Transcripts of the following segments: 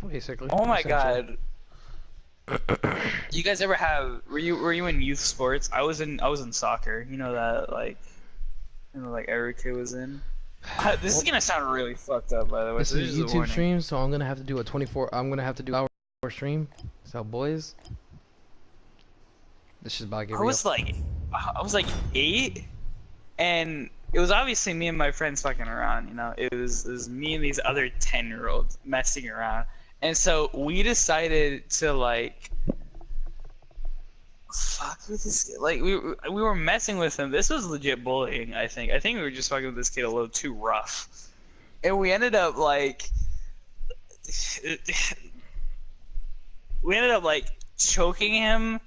basically. Oh my essentially. god. You guys ever have were you in youth sports? I was in soccer. You know that like every kid was in. This is Well, gonna sound really fucked up, by the way. this So this is is a a YouTube warning. stream, so I'm gonna have to do a 24. I'm gonna have to do hour stream. So boys, this is about to get I real. was like, I was like 8, and it was obviously me and my friends fucking around. You know, it was me and these other 10-year-olds messing around, and so we decided to like fuck with this kid. Like we were messing with him. This was legit bullying. I think we were just fucking with this kid a little too rough, and we ended up like choking him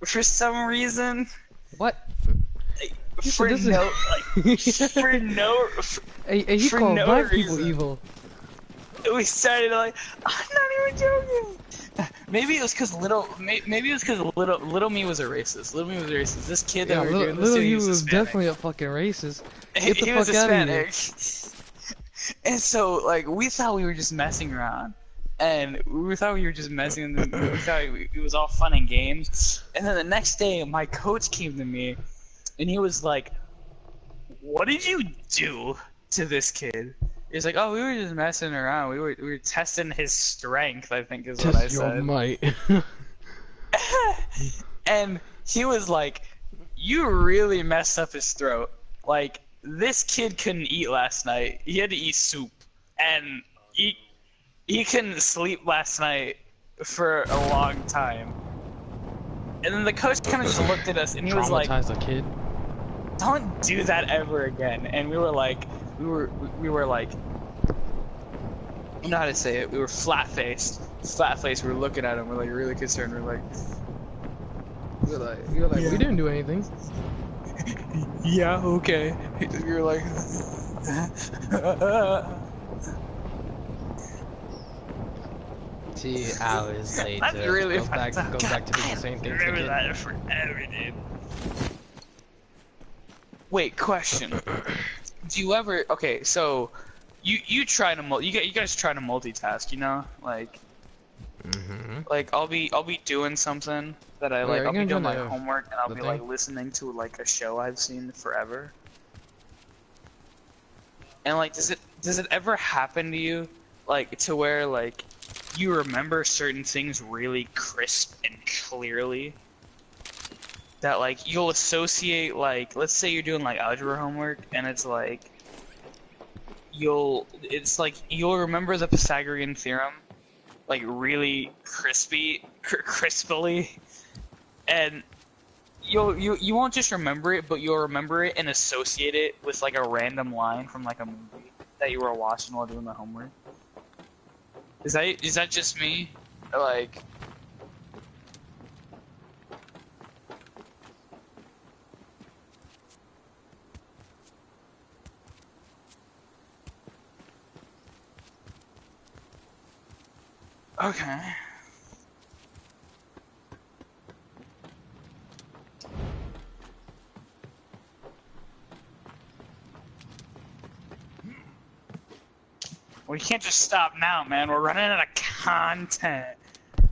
for some reason. What? You For said this no is... for no Hey, you for call no black reason. people evil. We started like, I'm not even joking. Maybe it was because little me was a racist. Little me was a racist. This kid that Yeah, we were doing this little to, he you was was Hispanic. definitely a fucking racist. Get the He was fuck out of here. Hispanic. And so like we thought we were just messing around, and we thought we were just messing. We thought it was all fun and games. And then the next day, my coach came to me, and he was like, "What did you do to this kid?" He's like, "Oh, we were just messing around. We were testing his strength, I think is what I Just your said." might. And he was like, "You really messed up his throat. Like, this kid couldn't eat last night. He had to eat soup, and he couldn't sleep last night for a long time." And then the coach kind of just looked at us, and he was like, Traumatize a kid. "Don't do that ever again." And we were like, we were like, I don't know how to say it. We were flat-faced. Flat-faced. We were looking at him. We're like really concerned. We're like, You're like, Yeah. we didn't do anything. yeah, okay. We were like, See, hours later. that's really goes back, fucked up. goes back to being the God same damn, thing. I to the remember kid. that forever, dude. Wait, question. Do you ever? Okay, so you try to you guys try to multitask, you know, like I'll be doing something that I Oh, like. yeah, I'll be you're doing gonna my do homework, and I'll the be thing? like listening to like a show I've seen forever. And like, does it ever happen to you, like to where like you remember certain things really crisp and clearly? That like you'll associate, like, let's say you're doing like algebra homework, and it's like you'll remember the Pythagorean theorem, like really crispily, and you won't just remember it, but you'll remember it and associate it with like a random line from like a movie that you were watching while doing the homework. Is that just me? Like, okay. We can't just stop now, man. We're running out of content.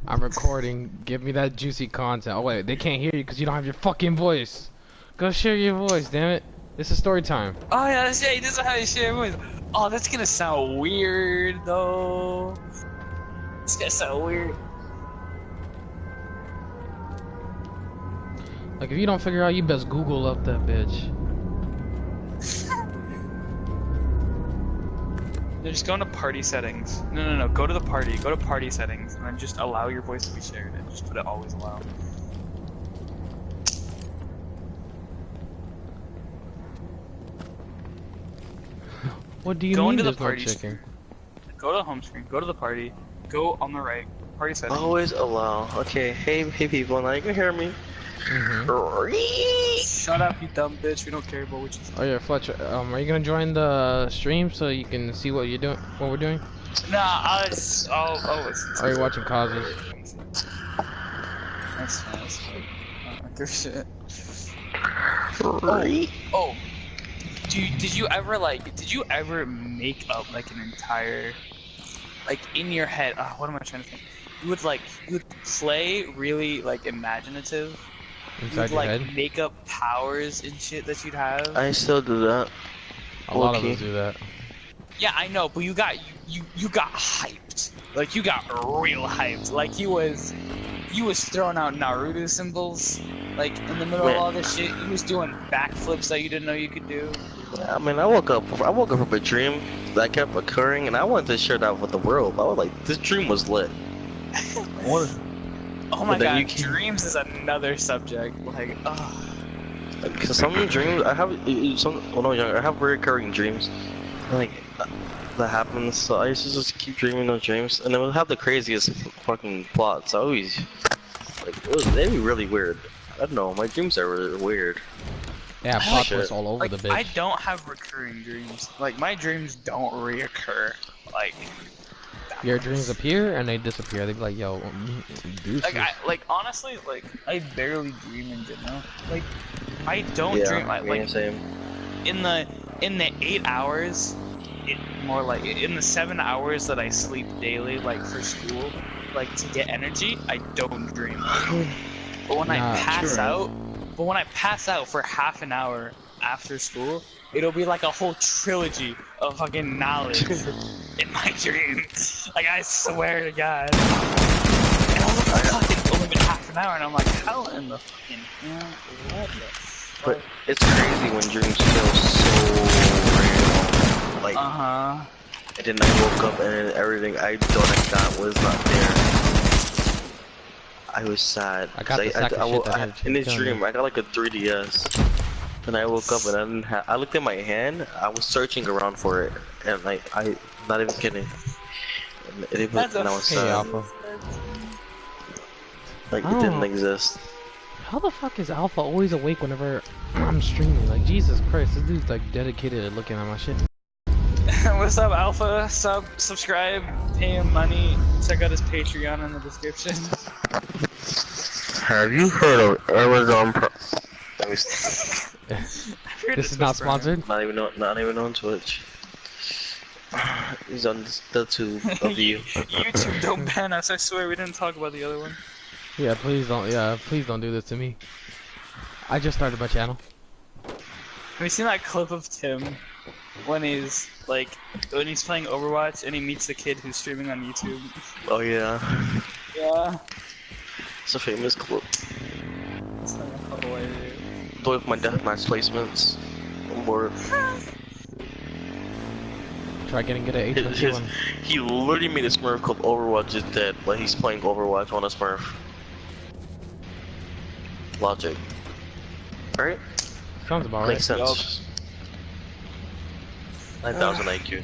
I'm recording. Give me that juicy content. Oh wait, they can't hear you because you don't have your fucking voice. Go share your voice, damn it. This is story time. Oh yeah, this is how you share voice. Oh, that's gonna sound weird though. It's gonna sound weird. Like if you don't figure out, you best Google up that bitch. No, just go into party settings. No. Go to the party. Go to party settings, and then just allow your voice to be shared, and just put it always allow. What do you Go mean into the there's no party chicken? screen. Go to the home screen. Go to the party. Go on the right. Party settings. Always allow. Okay, hey people, now you can hear me. Shut up, you dumb bitch. We don't care about what you think. Oh yeah, Fletcher. Are you gonna join the stream so you can see what you're doing, what we're doing? Nah, I'll listen to Are you it. watching causes? That's fine. That's fine. Good shit. Free. Oh, did you ever make up like an entire like in your head. What am I trying to think? You would play really like imaginative. You Inside would your like head. make up powers and shit that you'd have. I still do that. A lot of Okay. us do that. Yeah, I know, but you got hyped. Like you got real hyped. Like he was throwing out Naruto symbols. Like in the middle of all this shit, he was doing backflips that you didn't know you could do. I mean, I woke up from a dream that kept occurring, and I wanted to share that with the world. I was like, this dream was lit. Oh my But then god, you can- dreams is another subject. Like, Because some dreams, I have some. When I was younger, I have recurring dreams, like that happens. So I used to just keep dreaming those dreams, and they would have the craziest fucking plots. I always they'd be really weird. I don't know, my dreams are really weird. Yeah, I plot like- twists all over like the bitch. I don't have recurring dreams. Like my dreams don't reoccur. Like Your dreams appear and they disappear. They be like, yo, deuces. like honestly, like I barely dream in general. Like I don't Yeah, dream. Like same. in the 8 hours, more like in the 7 hours that I sleep daily, like for school, like to get energy, I don't dream. But when I Nah, pass true. out, for half an hour after school, it'll be like a whole trilogy of fucking knowledge in my dreams. Like I swear to God. And I'll look at fucking only been half an hour, and I'm like, how in the fucking hell? What the fuck? But it's crazy when dreams feel so real. Like, and then I woke up and everything I thought I got was not there. I was sad. I got the sack of shit that had in this killing dream, me. I got like a 3DS. And I woke up and I didn't have. I looked at my hand. I was searching around for it, and like I, not even kidding. And it was, That's a and I was Hey, sad. Alpha. Like Oh. it didn't exist. How the fuck is Alpha always awake whenever I'm streaming? Like, Jesus Christ, this dude's like dedicated to looking at my shit. What's up, Alpha? Subscribe, pay him money, check out his Patreon in the description. Have you heard of Amazon Prime? This is not sponsored. Not even on Twitch. He's on the two of you. YouTube, don't ban us. I swear we didn't talk about the other one. Yeah, please don't. Yeah, please don't do this to me. I just started my channel. Have you seen that clip of Tim when he's playing Overwatch and he meets the kid who's streaming on YouTube? Oh yeah, Yeah. it's a famous clip. It's like hilarious. Doing my deathmatch placements. I'm bored. Try getting good at H1Z1. He literally made a Smurf called Overwatch is dead, but he's playing Overwatch on a Smurf. Logic. Alright? Sounds about right. Makes sense. 9,000 IQ.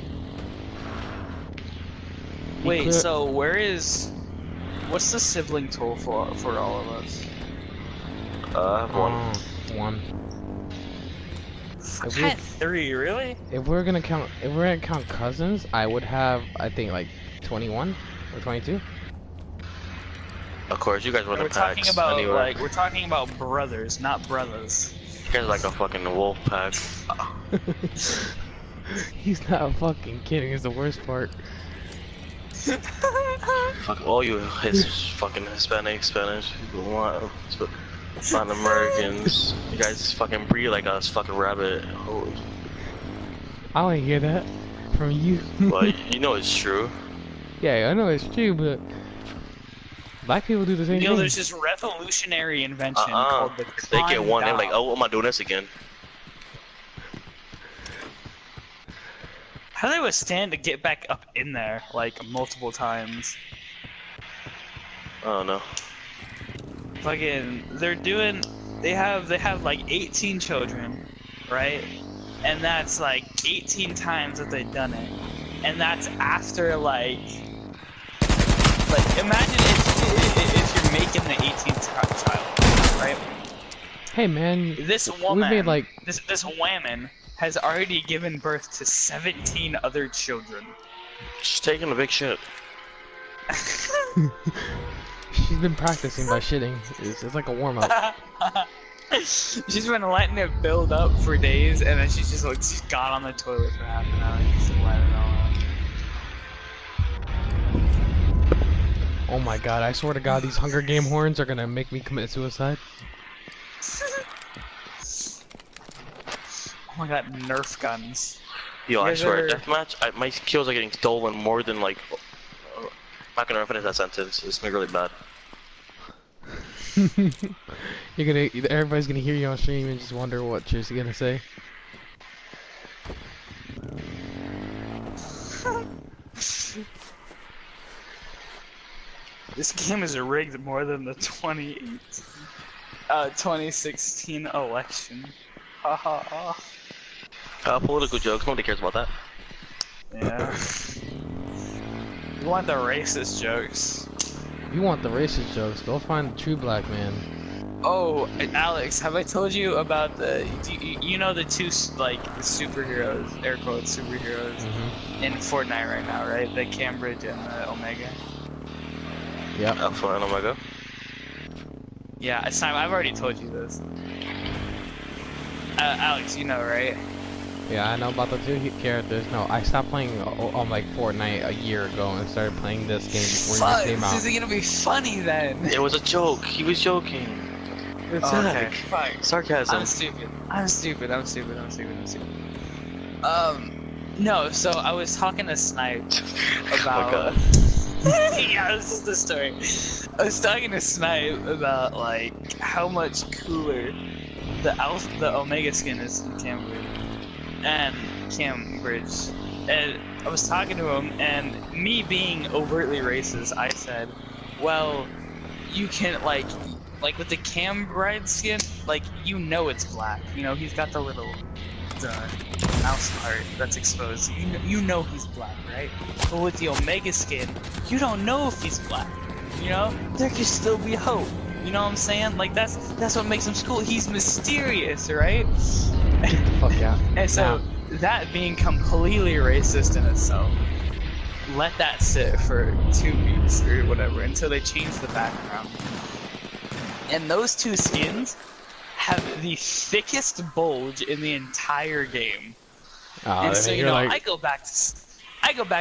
Wait, clear- so what's the sibling toll for all of us? I have one. One. I If had we- 3, really? If we're gonna count cousins, I would have, I think, like 21 or 22. Of course, you guys run We're in packs. talking about Anyway. we're talking about brothers, not brothers. You guys are like a fucking wolf pack. He's not fucking kidding. Is the worst part. Fuck all you fucking Hispanic, Spanish, non-Americans. You guys fucking breed like us, fucking rabbit. Oh, I want to hear that from you. but you know it's true. Yeah, I know it's true, but black people do the same You know, thing. there's this revolutionary invention called the They get one, they're like, dial. oh, what am I doing this again? How do they withstand to get back up in there like multiple times? I don't know. Fucking, they have like 18 children, right? And that's like 18 times that they've done it, and that's after like imagine if you're making the 18th child, right? Hey man, This we woman, made like this woman has already given birth to 17 other children. She's taking a big shit. she's been practicing by shitting. It's like a warm up. She's been letting it build up for days, and then she's gone on the toilet for half an hour and just let it all out. Oh my god, I swear to god, these Hunger Game horns are gonna make me commit suicide. Oh my god, Nerf guns. Yo, You I guys swear, ever- deathmatch, my kills are getting stolen more than like. I'm not gonna finish that sentence. It's gonna be really bad. Everybody's gonna hear you on stream and just wonder what you're gonna say. This game is rigged more than the 2016 election. Ha ha ha. Political jokes. Nobody cares about that. Yeah. You want the racist jokes. If you want the racist jokes, go find the true black man. Oh, and Alex, have I told you about you know the two like superheroes, air quotes superheroes in Fortnite right now, right? The Cambridge and the Omega. Yep. Alpha and Omega. Yeah, it's time. I've already told you this. Alex, you know, right? Yeah, I know about the two characters. No, I stopped playing on like Fortnite a year ago and started playing this game before it came out. This is gonna be funny then. It was a joke. He was joking. It's Okay, fine. sarcasm. I'm stupid. No, so I was talking to Snipe about. Oh my god. Yeah, this is the story. I was talking to Snipe about like how much cooler the Omega skin is in Cambridge, and I was talking to him, and me being overtly racist, I said, well, you can like with the Cambridge skin, like you know it's black. You know he's got the little mouse part that's exposed. You know he's black, right? But with the Omega skin, you don't know if he's black. You know, there could still be hope. You know what I'm saying? Like that's what makes him cool. He's mysterious, right? Get the fuck out. And so that being completely racist in itself, let that sit for 2 weeks or whatever until they change the background. And those two skins have the thickest bulge in the entire game. And so you know, like... I go back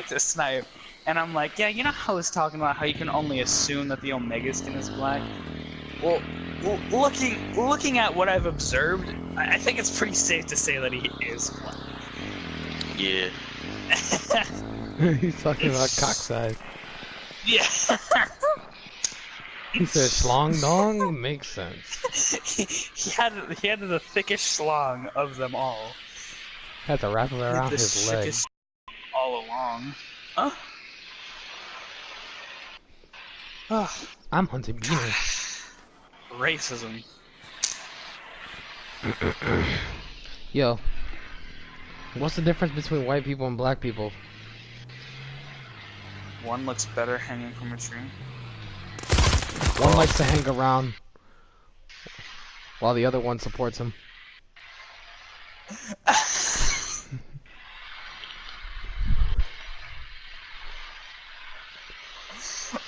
to Snipe, and I'm like, yeah, you know how I was talking about how you can only assume that the Omega skin is black? Well, looking at what I've observed, I think it's pretty safe to say that he is black. Yeah. He's talking about cock size. Yeah. He said schlong dong? Makes sense. he had the thickest schlong of them all. Had to wrap it around his leg. All along. Huh? Oh, I'm hunting beaners. racism. Yo. What's the difference between white people and black people? One looks better hanging from a tree. One likes to hang around while the other one supports him.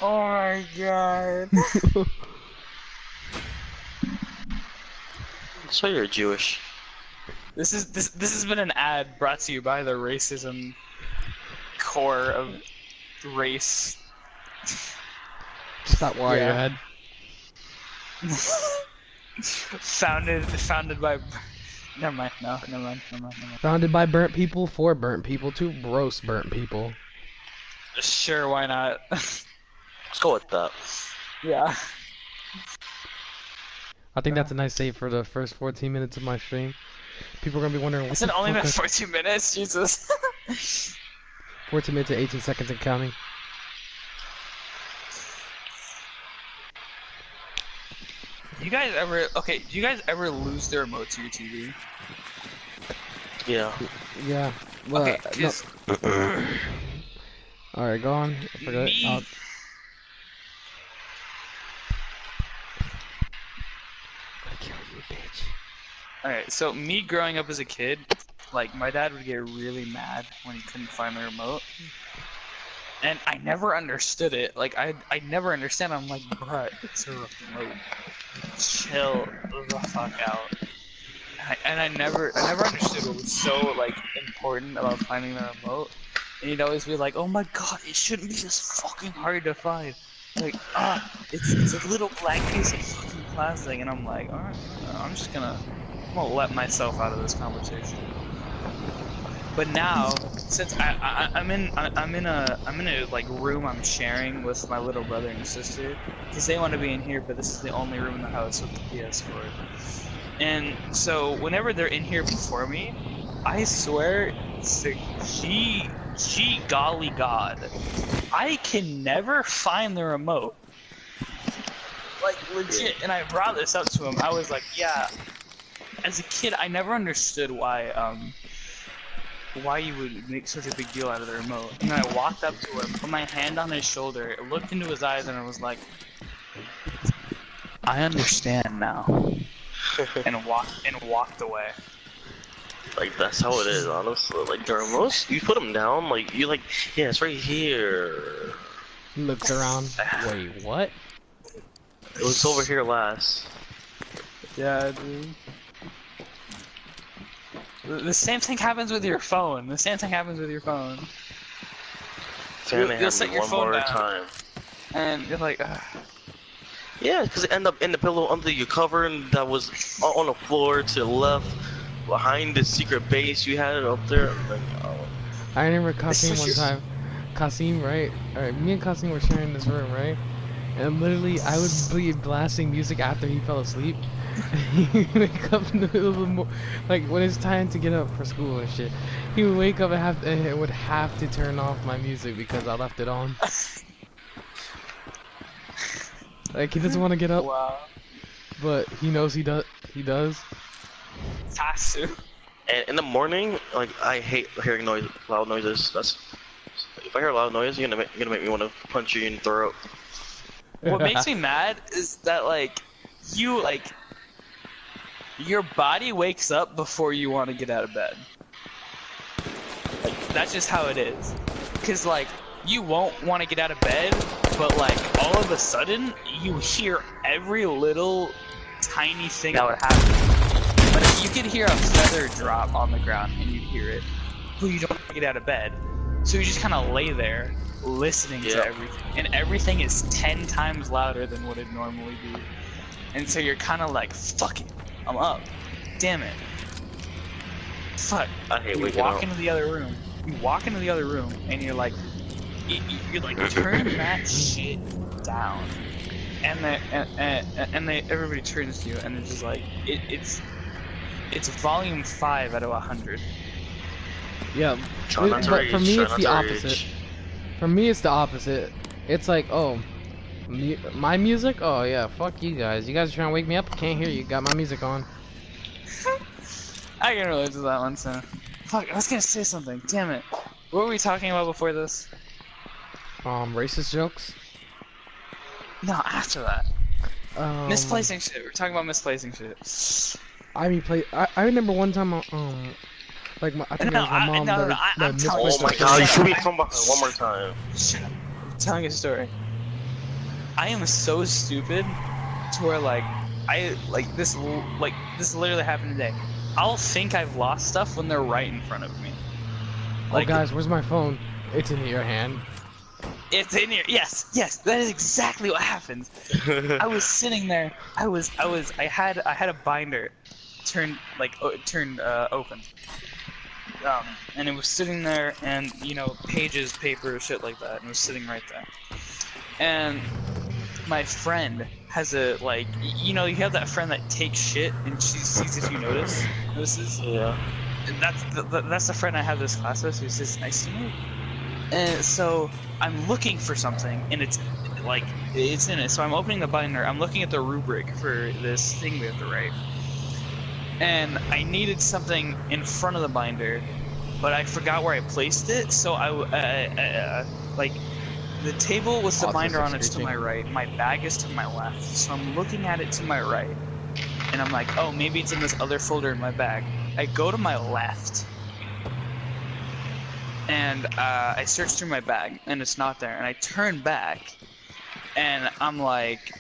Oh my god. So you're Jewish. This has been an ad brought to you by the racism core of race. Stop while you're ahead. Founded by. Never mind. Founded by burnt people for burnt people to roast burnt people. Sure, why not? Let's go with that. Yeah. I think that's a nice save for the first 14 minutes of my stream. People are gonna be wondering what It's the only fuck been is- 14 minutes, Jesus. 14 minutes and 18 seconds and counting. Do you guys ever lose the remote to your TV? Yeah. Yeah. Well, Okay, no. 'cause Alright, go on. I forgot. Me- I kill you, bitch. Alright, so me growing up as a kid, like my dad would get really mad when he couldn't find the remote. And I never understood it. Like I never understand. I'm like, bruh, it's a remote. Chill the fuck out. And I never understood what was so like important about finding the remote. And he'd always be like, oh my god, it shouldn't be this fucking hard to find. Like, it's a little black piece of fucking plastic, and I'm like, alright, I'm gonna let myself out of this conversation. But now, since I'm in a like room I'm sharing with my little brother and sister, because they want to be in here, but this is the only room in the house with the PS4. And so whenever they're in here before me, I swear, she golly god, I can never find the remote. Like legit, and I brought this up to him. I was like, yeah. As a kid, I never understood why you would make such a big deal out of the remote. And I walked up to him, put my hand on his shoulder, looked into his eyes, and I was like, I understand now. and walked away. Like that's how it is, honestly. Like the remotes, you put them down, like you like, yeah, it's right here. He looks around. Wait, what? It was over here last. Yeah, dude. The same thing happens with your phone. The same thing happens with your phone. You'll set your phone down, time. and you're like, ugh. Yeah, because it ended up in the pillow under your cover, and that was on the floor to the left, behind the secret base. You had it up there. Like, oh. I remember Kasim one time. Kasim, right? Alright, me and Kasim were sharing this room, right? And literally, I would be blasting music after he fell asleep. He would wake up in the middle of the like when it's time to get up for school and shit. He would wake up and would have to turn off my music because I left it on. Like he doesn't want to get up, Wow. but he knows he does. He does. Tatsu. And in the morning, like I hate hearing loud noises. That's if I hear a loud noise, you're gonna make me want to punch you in the throat. What makes me mad is that like your body wakes up before you want to get out of bed. Like that's just how it is. Cause like you won't want to get out of bed, but like all of a sudden you hear every little tiny thing that would happen. Like you could hear a feather drop on the ground and you'd hear it, but you don't want to get out of bed. So you just kind of lay there listening to everything, and everything is 10 times louder than what it normally be. And so you're kind of like, fuck it, I'm up. Damn it. Fuck. I hate waking You walk up. into the other room. You walk into the other room, and you're like, turn that shit down. And everybody turns to you, and it's just like, it's volume 5 out of 100. Yeah, Try not to but rage, for me try it's not the to opposite. rage. For me it's the opposite. It's like, oh, my music? Oh yeah, fuck you guys. You guys are trying to wake me up? I can't hear you. Got my music on. I can relate to that one, so. Fuck, I was gonna say something. Damn it. What were we talking about before this? Racist jokes. No, after that. Misplacing. Misplacing shit. We're talking about misplacing shit. I remember one time, like I think it was my mom that I'm telling Oh my god, you should be from behind one more time. Shut up. I'm telling a story. I am so stupid to where like this literally happened today. I'll think I've lost stuff when they're right in front of me. Oh guys, where's my phone? It's in your hand. It's in here. Yes, that is exactly what happened. I was sitting there. I had a binder turned open. And it was sitting there, and you know, pages, paper, shit like that, and it was sitting right there. And my friend has a you know, you have that friend that takes shit and she sees if you notices. Yeah. And that's the friend I have this class with who says nice to me. And so I'm looking for something, and it's in it. So I'm opening the binder. I'm looking at the rubric for this thing we have to write. And I needed something in front of the binder, but I forgot where I placed it. So the table with the binder on it's to my right. My bag is to my left. So I'm looking at it to my right, and I'm like, oh, maybe it's in this other folder in my bag. I go to my left, and I search through my bag, and it's not there. And I turn back, and I'm like,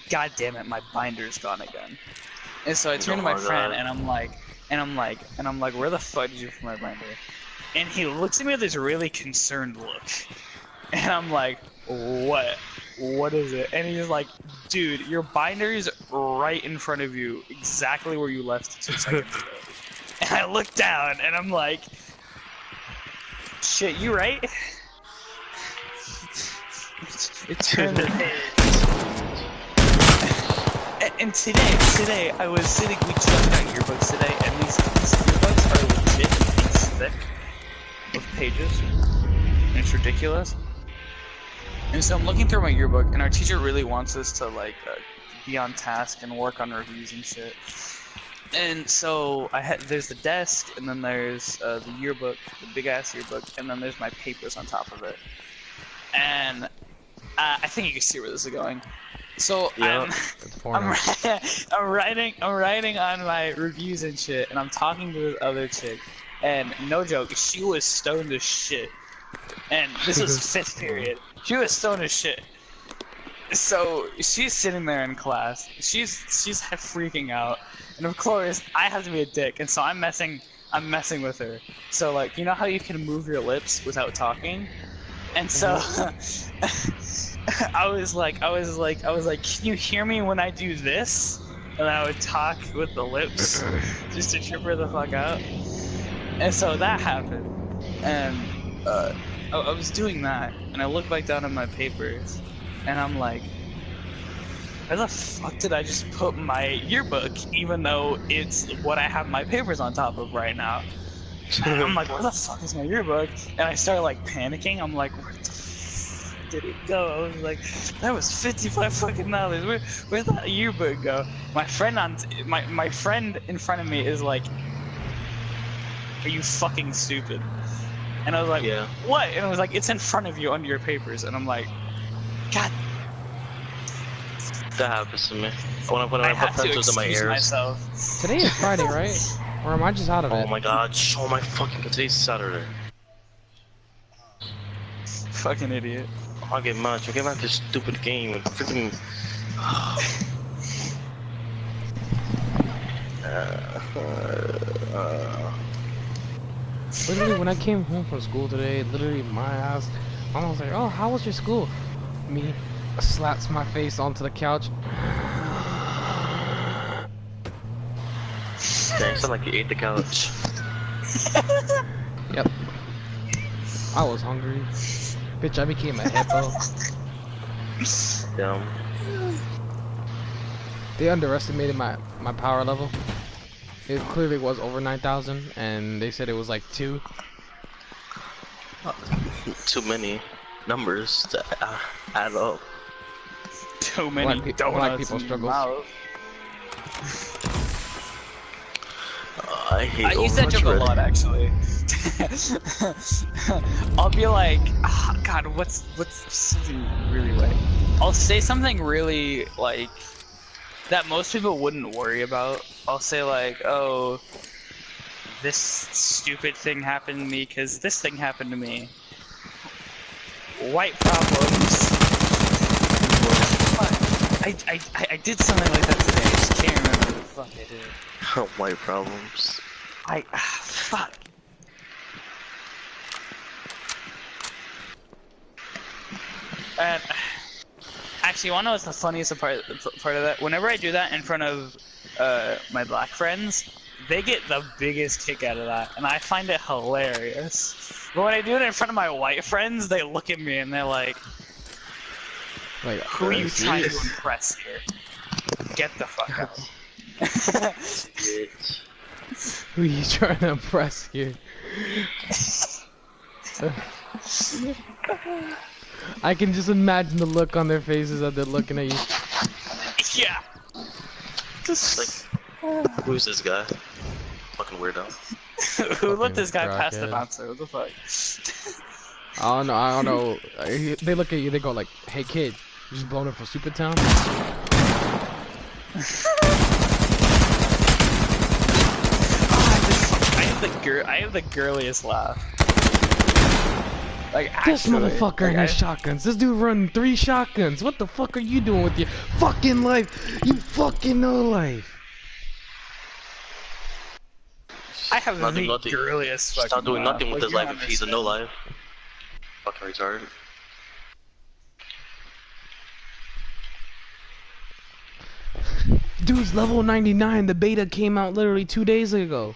God damn it, my binder's gone again. And so I turn to my friend, and I'm like, where the fuck did you put my binder? And he looks at me with this really concerned look, and I'm like, what? what is it? And he's like, dude, your binder is right in front of you, exactly where you left 2 seconds ago. And I look down, and I'm like, shit, you right? It turned the page. And today, I was sitting, we just got yearbooks today, and these yearbooks are legit thick with pages. And it's ridiculous. And so I'm looking through my yearbook, and our teacher really wants us to, like, be on task and work on reviews and shit. And so there's the desk, and then there's the yearbook, the big-ass yearbook, and then there's my papers on top of it. And I think you can see where this is going. So Yeah, I'm writing on my reviews and shit, and I'm talking to this other chick, and no joke, she was stoned as shit. And this was 5th period. She was stoned as shit. So she's sitting there in class. She's freaking out, and of course I have to be a dick, and so I'm messing with her. So like, you know how you can move your lips without talking, and so I was like, can you hear me when I do this? And I would talk with the lips just to trip her the fuck out. And so that happened, and I was doing that, and I look back down at my papers, and I'm like, where the fuck did I just put my yearbook, even though it's what I have my papers on top of right now? And I'm like, where the fuck is my yearbook? And I started like panicking. I'm like, where the fuck did it go? I was like, that was $55 fucking dollars. Where'd that yearbook go? My friend my friend in front of me is like, are you fucking stupid? And I was like, Yeah. what? And it was like, it's in front of you under your papers. And I'm like, God. That happens to me. When I have put to pencils in my excuse ears. myself. Today is Friday, right? Or am I just out of it? Oh my god, show my fucking today's Saturday. Fucking idiot. I'll get mad. I'll get mad at this stupid game and freaking. Literally, when I came home from school today, literally my ass, my mom was like, "Oh, how was your school?" Me slaps my face onto the couch. Dang, sound like you ate the couch. Yep. I was hungry. Bitch, I became a hippo. Damn. They underestimated my power level. It clearly was over 9,000, and they said it was like 2. Too many numbers to add up. Too many donuts black people in your struggles. mouth. I hate I use that Overwatch joke a Red. lot, actually. I'll be like, oh, God, what's something really like? I'll say something really like that most people wouldn't worry about. I'll say like, oh, this stupid thing happened to me because this thing happened to me. White problems. I did something like that today. I just can't remember what the fuck I did. White problems. Fuck. And actually, you wanna know what's the funniest part of that? Whenever I do that in front of my black friends, they get the biggest kick out of that, and I find it hilarious. But when I do it in front of my white friends, they look at me and they're like, "Who are you trying to impress here? Get the fuck out." Bitch. Who are you trying to impress here? I can just imagine the look on their faces as they're looking at you. Yeah. Just like, who's this guy? Fucking weirdo. Who let this guy pass the crackhead. bouncer? What the fuck? I don't know. They look at you, they go like, "Hey kid, you just blown up for Super Town?" I have the girliest laugh. Like, This actually, motherfucker like, has shotguns. This dude running 3 shotguns. What the fuck are you doing with your fucking life? You fucking no life. I have Not the doing nothing. girliest fucking He's not doing laugh. nothing with Like, his you life don't if he's a no understand. life. Fucking retarded. Dude's level 99. The beta came out literally 2 days ago.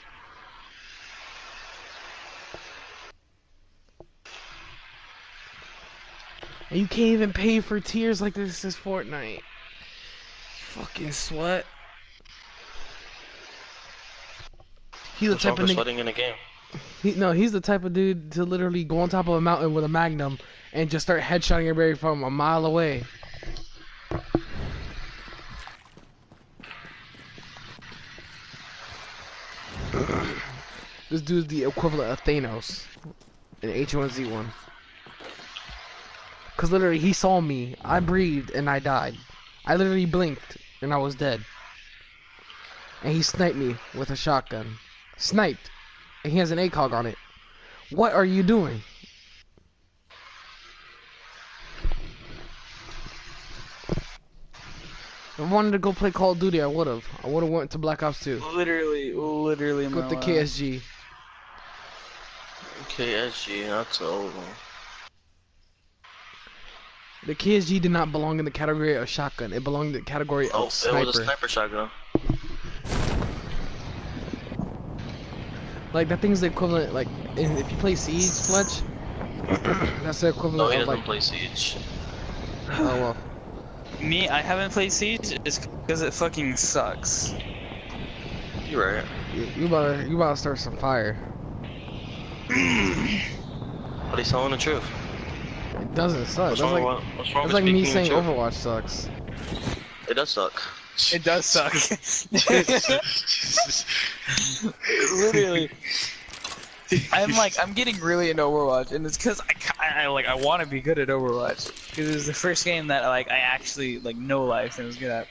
And you can't even pay for tiers like this is Fortnite. Fucking sweat. He's the What's wrong type of with nigga. sweating in a game? No, he's the type of dude to literally go on top of a mountain with a magnum and just start headshotting everybody from a mile away. This dude's the equivalent of Thanos in H1Z1. Cause literally he saw me, I breathed, and I died. I literally blinked and I was dead. And he sniped me with a shotgun. Sniped. And he has an ACOG on it. What are you doing? If I wanted to go play Call of Duty, I would've. I would've went to Black Ops 2. Literally, With the KSG. KSG, that's old. The KSG did not belong in the category of shotgun. It belonged in the category Oh, of sniper. it was a sniper shotgun. Like, that thing's the equivalent, like, if you play Siege, Fletch, that's the equivalent No, he of, doesn't like... play Siege. Oh, well. Me, I haven't played Siege. It's because it fucking sucks. You're right. You about to start some fire. But he's telling the truth. It doesn't suck. What's That's wrong like, with, what's wrong that's with like me speaking the saying truth? Overwatch sucks. It does suck. It does suck. Literally. I'm getting really into Overwatch, and it's because I want to be good at Overwatch, because it was the first game that I actually know life and was good at.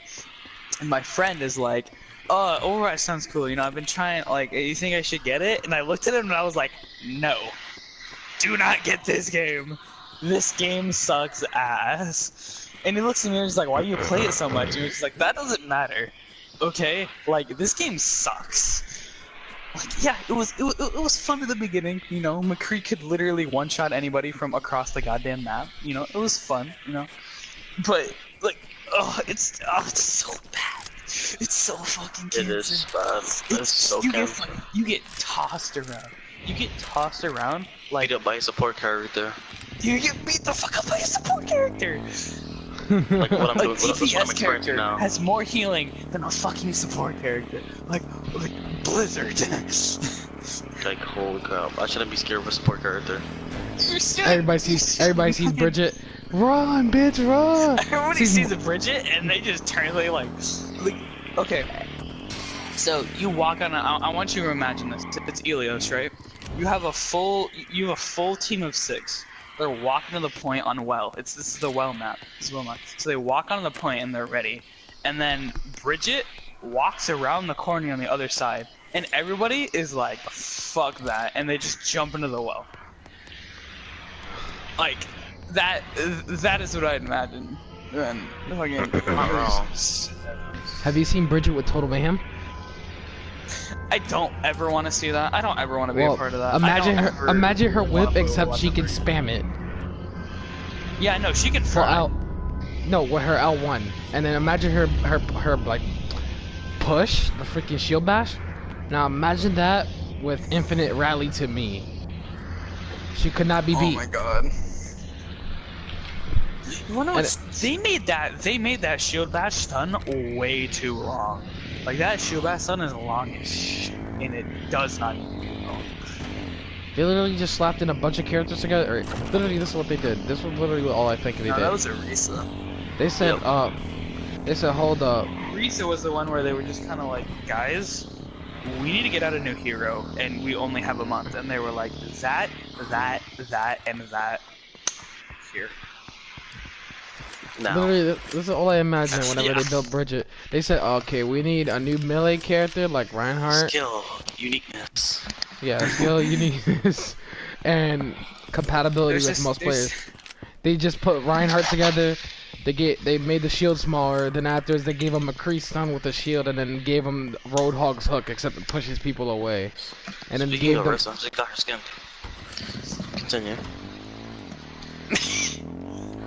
And my friend is like, "Oh, Overwatch sounds cool. You know, I've been trying. You think I should get it?" And I looked at him and I was like, "No, do not get this game. This game sucks ass." And he looks at me and he's like, "Why do you play it so much?" And it's like, "That doesn't matter, okay? This game sucks." Yeah, it was fun at the beginning, you know. McCree could literally one-shot anybody from across the goddamn map, you know. It was fun, you know. But it's so bad. It's so fucking cancer. It is bad. It's so cancer. You get tossed around. You get tossed around like Beat up by a support character. you get beat the fuck up by a support character. Like what I'm doing, what I'm DPS character experiencing now. has more healing than a fucking support character. Like Blizzard. Like holy crap! I shouldn't be scared of a support character. Everybody sees Bridget. Run, bitch, run! Everybody sees a Bridget and they just turn like okay. So you walk on. I want you to imagine this. It's Elios, right? You have a full team of 6. They're walking to the point on well. This is the well map. So they walk on the point and they're ready. And then Bridget walks around the corner on the other side, and everybody is like, "Fuck that!" and they just jump into the well. Like that. That is what I'd imagine. And fucking. Not wrong. Have you seen Bridget with Total Mayhem? I don't ever want to see that. I don't ever want to be a part of that. Imagine her whip, wanna except she can spam it. Yeah, no, she can For fly. No, with her L1, and then imagine her like push the freaking shield bash. Now imagine that with infinite rally to me. She could not be beat. Oh my god. You wanna know what? They made that shield bash stun way too long. Like that shield bash stun is long as shit, and it does not need to be long. They literally just slapped in a bunch of characters together. Literally, this is what they did. This was literally all I think they did. That was Orisa. They said, they said, hold up. Orisa was the one where they were just kind of like, "Guys, we need to get out a new hero, and we only have a month." And they were like, that, and that. Here. Now. Literally, this is all I imagine whenever they built Bridget. They said, okay, we need a new melee character like Reinhardt. Skill, uniqueness. Yeah, skill, uniqueness, and compatibility with most players. They just put Reinhardt together. They made the shield smaller. Then afterwards, they gave him a crease stun with a shield, and then gave him Roadhog's hook, except it pushes people away. And then Speaking gave of them. Orisa, she got her skin. Continue.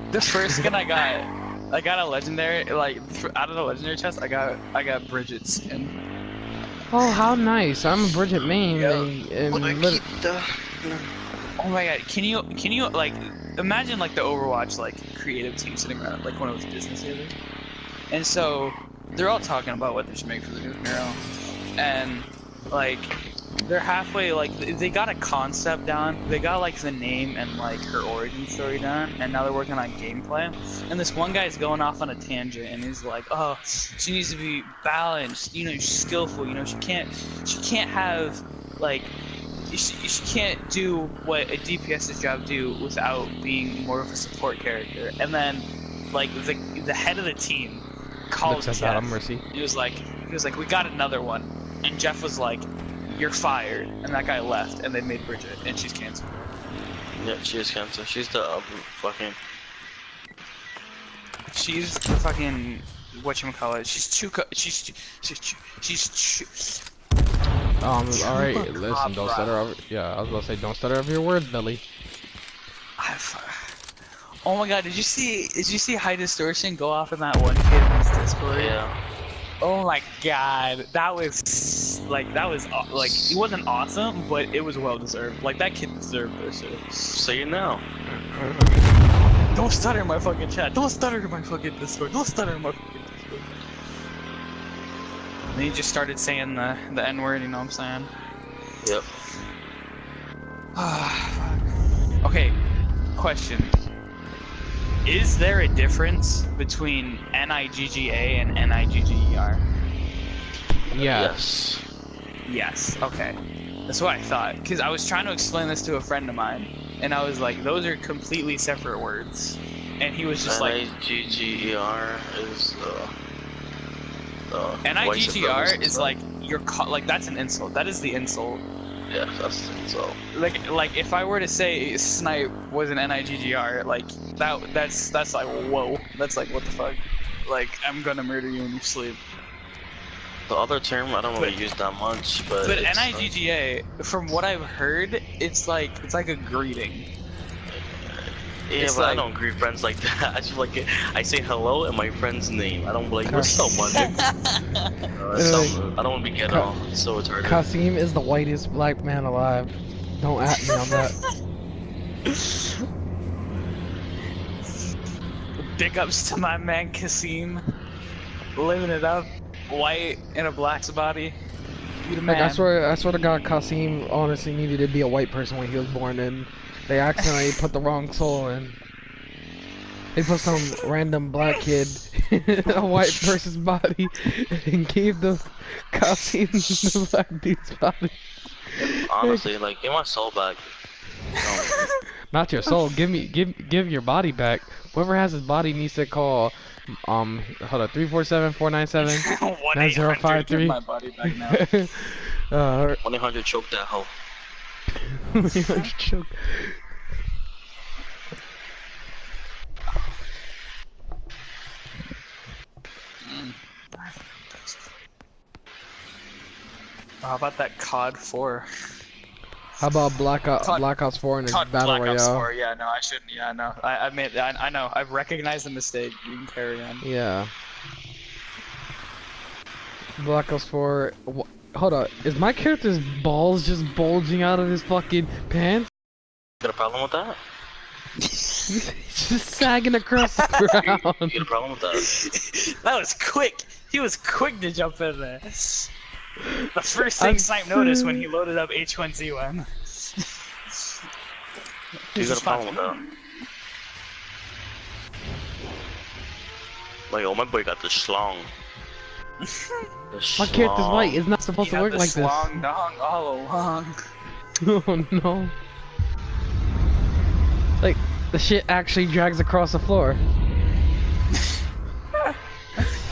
The first skin I got I got a legendary, like out of the legendary chest. I got Bridget's skin. Oh, how nice! I'm a Bridget main, Yo, and oh my god, can you like imagine like the Overwatch like creative team sitting around like one of those business together, and so they're all talking about what they should make for the new hero, and like they're halfway, like they got a concept down, they got like the name and like her origin story down, and now they're working on gameplay. And this one guy's going off on a tangent, and he's like, "Oh, she needs to be balanced. You know, she's skillful. You know, she can't have like." She can't do what a DPS's job do without being more of a support character. And then, like the head of the team called looks at Jeff. that on Mercy. He was like, we got another one. And Jeff was like, "You're fired." And that guy left, and they made Bridget, and she's canceled. Yeah, she is canceled. She's the fucking. She's the fucking whatchamacallit. She's Alright, listen, don't stutter over. Yeah, I was gonna say, don't stutter over your words, Billy. Oh my god, did you see High Distortion go off in that one kid in his Discord? Yeah. Oh my god, that was like, it wasn't awesome, but it was well deserved. Like, that kid deserved this shit. Say it now. Don't stutter in my fucking chat. Don't stutter in my fucking Discord. Don't stutter in my fucking Discord. And he just started saying the N-word, you know what I'm saying? Yep. Okay, question. Is there a difference between NIGGA and NIGGER? Yes. Yes, okay. That's what I thought. Because I was trying to explain this to a friend of mine, and I was like, those are completely separate words. And he was just like... NIGGER is NIGGR is like, that's an insult. That is the insult. Yeah, that's so. Like if I were to say Snipe was an NIGGR, like that's like, whoa. That's like, what the fuck? Like, I'm gonna murder you in your sleep. The other term I don't really use that much, but NIGGA, from what I've heard, it's like a greeting. Yeah, It's but like... I don't greet friends like that. I just like I say hello and my friend's name. I don't be like, what's up, man? I don't want to be get all so retarded. Kasim is the whitest black man alive. Don't at me on that. Big ups to my man Kasim, living it up, white in a black's body. You the man. Like, I swear to God, Kasim honestly needed to be a white person when he was born, and they accidentally put the wrong soul in. They put some random black kid in a white person's body and gave the Kasim the black dude's body. Honestly, like, give my soul back. Not your soul. Give your body back. Whoever has his body needs to call. Hold on, 347-497-9053. My body back now. 1-800 choke that hoe. 1-800 choke. How about that COD 4? How about Black Ops 4 and its Battle Black Ops Royale? 4, yeah, no, I shouldn't, yeah, no. I know, I've recognized the mistake. You can carry on. Yeah. Black Ops 4. Hold on, is my character's balls just bulging out of his fucking pants? Got a problem with that? He's just sagging across the ground. You got a problem with that? That was quick. He was quick to jump in there. The first thing Snipe noticed when he loaded up H1Z1. You got a problem with that? Like, oh, my boy got the schlong. My character's white. It's not supposed to work like this. Long dong all along. Oh no. Like, the shit actually drags across the floor.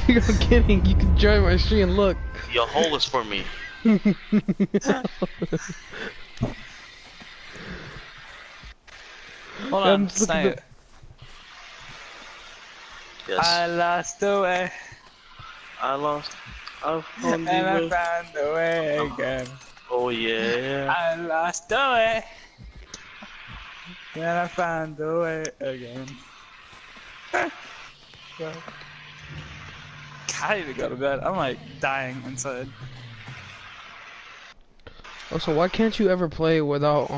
I'm kidding, you can join my stream and look. Your hole is for me. Hold on, Snipe. Yes. I lost the way. I found And I the way. found the way again. Oh yeah. I lost the way. And I found the way again. God. Can't even go to bed. I'm like dying inside. Oh, so why can't you ever play without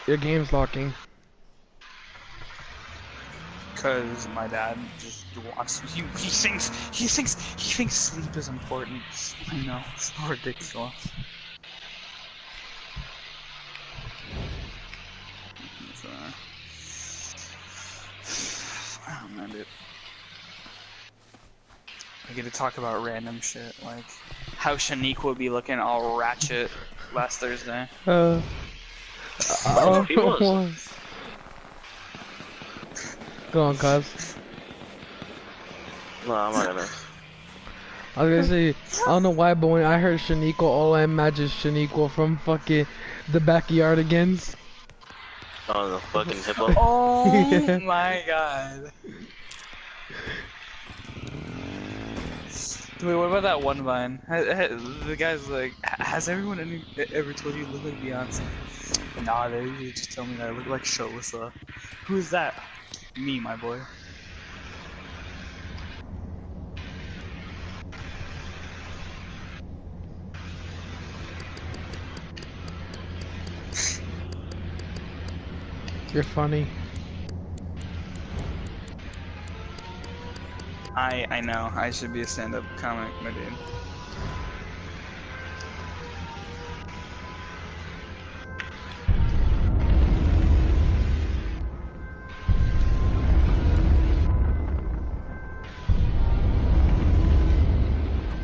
your games locking? Cause my dad just wants. He thinks sleep is important. I know, it's so ridiculous. I don't know, dude. I get to talk about random shit, like how Shanique would be looking all ratchet last Thursday. Oh, he was. Go on, cuz. No, I'm not gonna. I was gonna say, I don't know why, but when I heard Shaniqua, all I imagine is Shaniqua from fucking the Backyardigans. Oh, the fucking hippo. Oh Yeah. my god. Wait, what about that one vine? The guy's like, has everyone ever told you you look like Beyonce? Nah, they usually just tell me that I look like Shalissa. Who is that? Me, my boy. You're funny. I know. I should be a stand-up comic, my dude.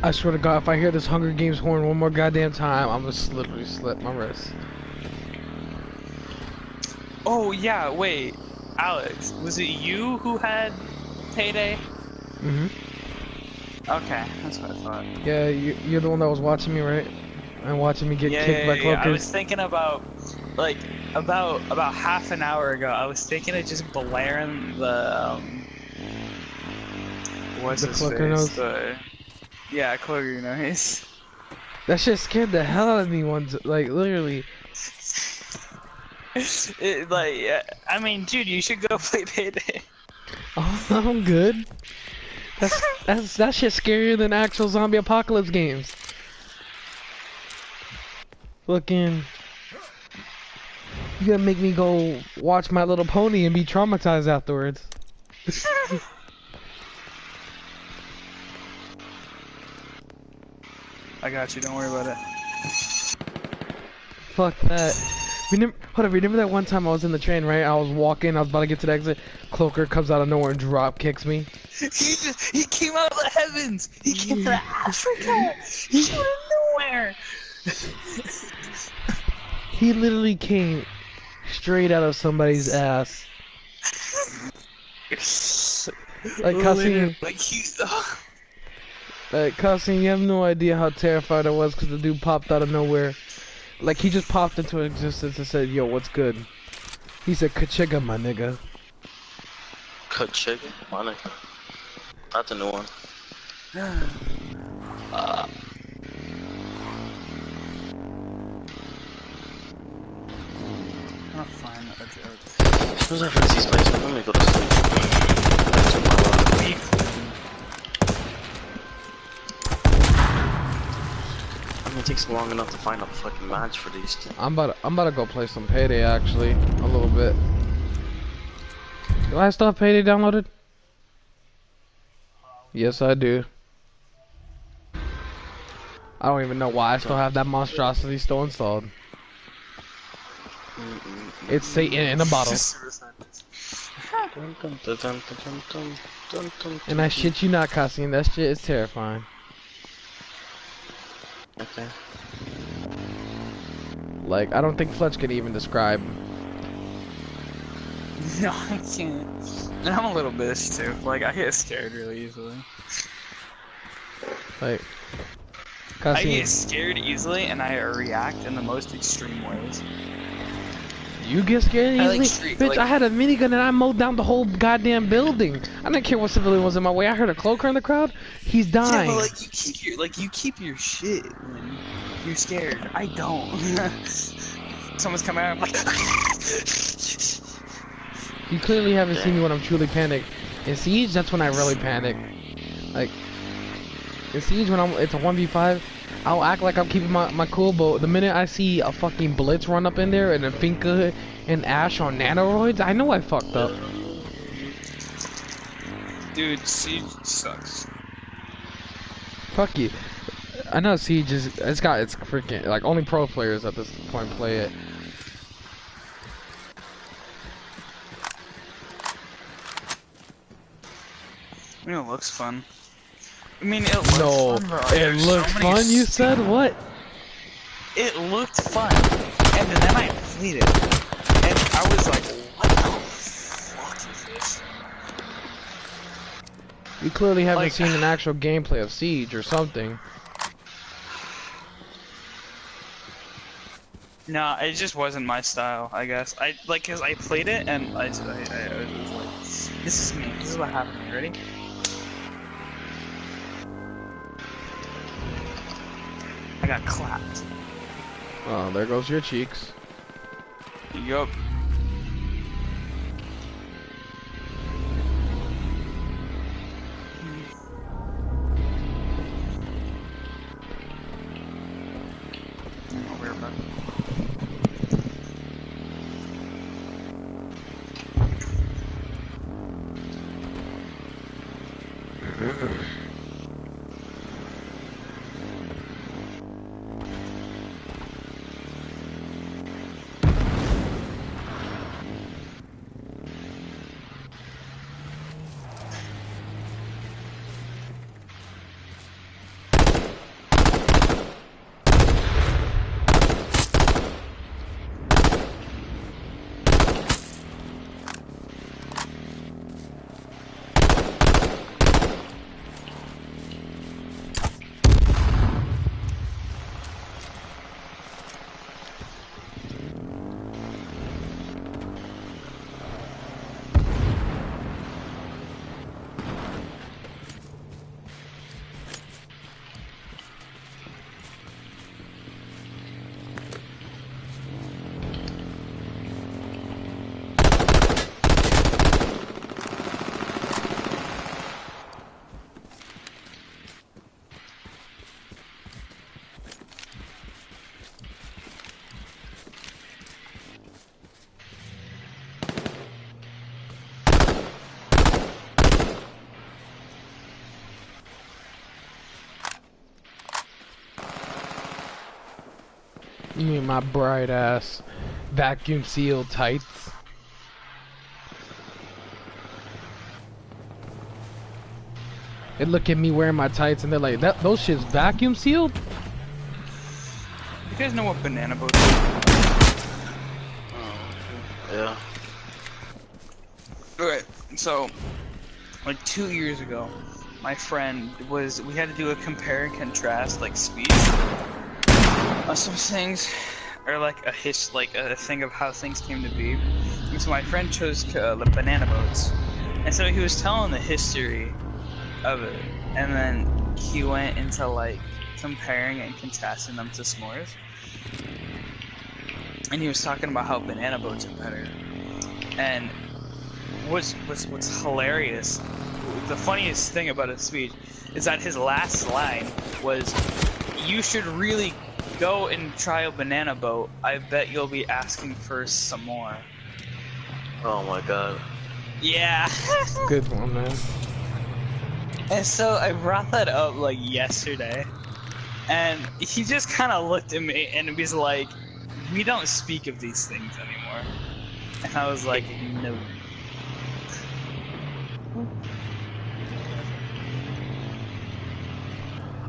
I swear to God, if I hear this Hunger Games horn one more goddamn time, I'm gonna literally slit my wrist. Oh yeah, wait, Alex, was it you who had Payday? Mm-hmm. Okay, that's what I thought. Yeah, you're the one that was watching me, right? And watching me get kicked by cloakers. I was thinking about, like, about half an hour ago, I was thinking of just blaring the, what's The his cloaker face? nose? Yeah, cloaker nose. That shit scared the hell out of me once, like, literally. I mean, dude, you should go play Payday. Oh, I'm good. That shit's scarier than actual zombie apocalypse games. Fucking, you gonna make me go watch My Little Pony and be traumatized afterwards. I got you, don't worry about it. Fuck that. Remember that one time I was in the train, right? I was walking, I was about to get to the exit. Cloaker comes out of nowhere and drop kicks me. He came out of the heavens! He came out of Africa! He came out of nowhere! He literally came straight out of somebody's ass. Like, Kasim, you have no idea how terrified I was because the dude popped out of nowhere. Like, he just popped into existence and said, yo, what's good? He said, Kachiga, my nigga. Kachiga? My nigga. That's a new one. I'll find a joke. As soon as I finish these plays, I'm gonna go to sleep. That's my I mean, it takes long enough to find a fucking match for these two. I'm about to go play some Payday, actually, a little bit. Do I still have Payday downloaded? Yes, I do. I don't even know why I still have that monstrosity still installed. It's Satan in a bottle. And I shit you not, Kasim, that shit is terrifying. Okay. Like, I don't think Fletch can even describe. No, I can't. And I'm a little bitch too. Like, I get scared really easily. Like, I Kasim, get scared easily and I react in the most extreme ways. you get scared I like easily? street- Bitch, like- I had a minigun and I mowed down the whole goddamn building. I didn't care what civilian was in my way. I heard a cloaker in the crowd. He's dying. Yeah, but like you keep your shit when you're scared. I don't. Someone's coming out, I'm like You clearly haven't seen me when I'm truly panicked. In Siege, that's when I really panic. Like, in Siege, when it's a 1v5, I'll act like I'm keeping my cool, but the minute I see a fucking Blitz run up in there and a Finka and Ash on nanoroids, I know I fucked up. Dude, Siege sucks. Fuck you. I know Siege is, it's freaking, like, only pro players at this point play it. I mean, it looks fun. I mean, it looks fun, bro. It looked fun, you said? What? It looked fun. And then I played it. And I was like, what the fuck is this? You clearly haven't seen an actual gameplay of Siege or something. No, it just wasn't my style, I guess. Cause I played it and I was like, this is me. This is what happened. You ready? I got clapped. Oh, there goes your cheeks. Yup. You mean my bright ass vacuum sealed tights? They look at me wearing my tights and they're like, those shit's vacuum sealed? You guys know what banana boats are? Yeah. Okay, so, like 2 years ago, my friend we had to do a compare and contrast, like, speech on some things, or like a thing of how things came to be. And so my friend chose the banana boats, and so he was telling the history of it, and then he went into like comparing and contrasting them to s'mores, and he was talking about how banana boats are better. And what's hilarious, the funniest thing about his speech is that his last line was, "You should really go and try a banana boat. I bet you'll be asking for some more." Oh my god. Yeah. Good one, man. And so I brought that up like yesterday, and he just kind of looked at me and was like, "We don't speak of these things anymore." And I was like, "No."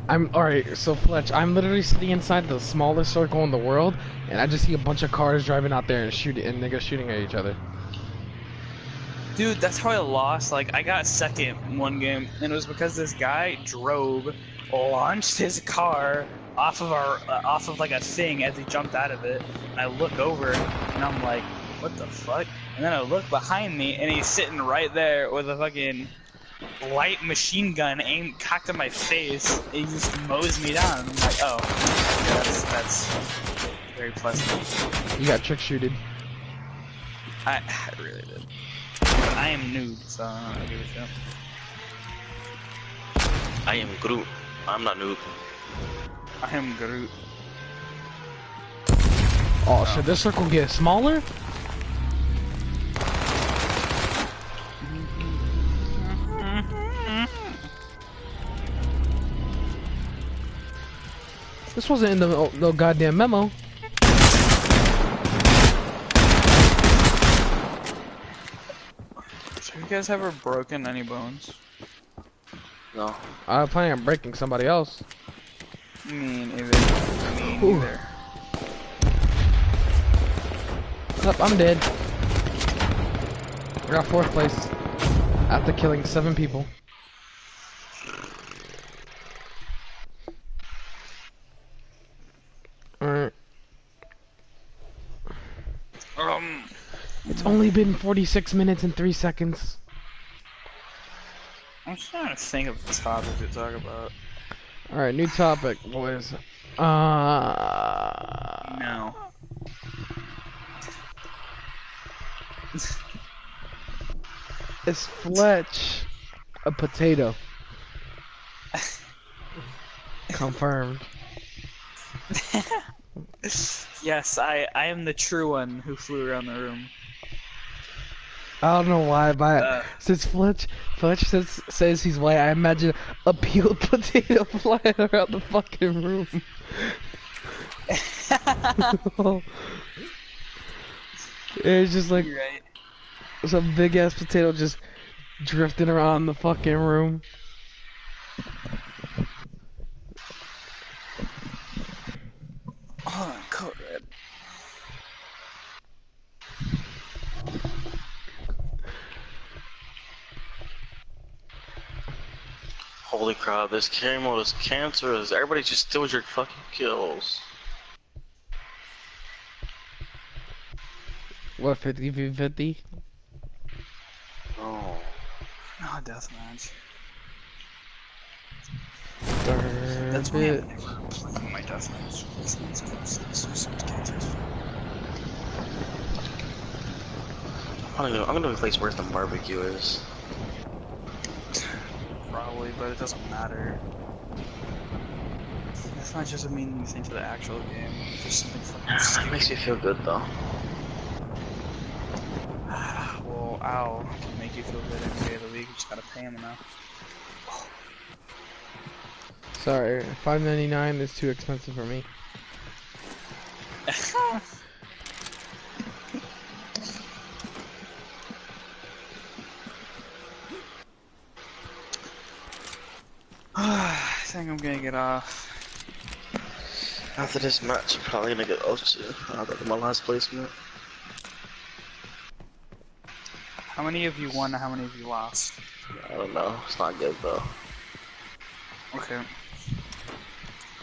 Alright, so Fletch, I'm literally sitting inside the smallest circle in the world, and I just see a bunch of cars driving out there and niggas shooting at each other. Dude, that's how I lost. Like, I got second in one game, and it was because this guy launched his car off of like a thing as he jumped out of it, and I look over, and I'm like, what the fuck? And then I look behind me, and he's sitting right there with a fucking light machine gun cocked at my face, and he just mows me down. And I'm like, oh, yeah, that's very pleasant. You got trick shooted. I really did. I am noob, so I don't give a shit. I am Groot. I'm not noob. I am Groot. Oh, should this circle get smaller? This wasn't in the no goddamn memo. So you guys ever broken any bones? No. I plan on breaking somebody else. Me neither. Me neither. Nope, I'm dead. I got 4th place after killing 7 people. Alright. It's only been 46 minutes and 3 seconds. I'm just trying to think of the topic to talk about. Alright, new topic, boys. No. Is Fletch a potato? Confirmed. Yes, I am the true one who flew around the room. I don't know why, but since Fletch says he's white, I imagine a peeled potato flying around the fucking room. It's just like You're right. some big ass potato just drifting around the fucking room. Oh, code red. Holy crap, this carry mode is cancerous. Everybody just steals your fucking kills. What, 50-50? Oh. Oh, deathmatch. Burn That's why it. I'm never playing my deathmatch. I'm gonna replace worse than barbecue is. Probably, but it doesn't matter. Deathmatch doesn't mean anything to the actual game. It's just something fucking It stupid. makes me feel good though. Well, ow. Can make you feel good every day of the week. You just gotta pay him enough. Sorry, $5.99 is too expensive for me. I think I'm gonna get off. After this match, I'm probably gonna get off too. I'll get my last placement. How many of you won and how many of you lost? I don't know. It's not good though. Okay.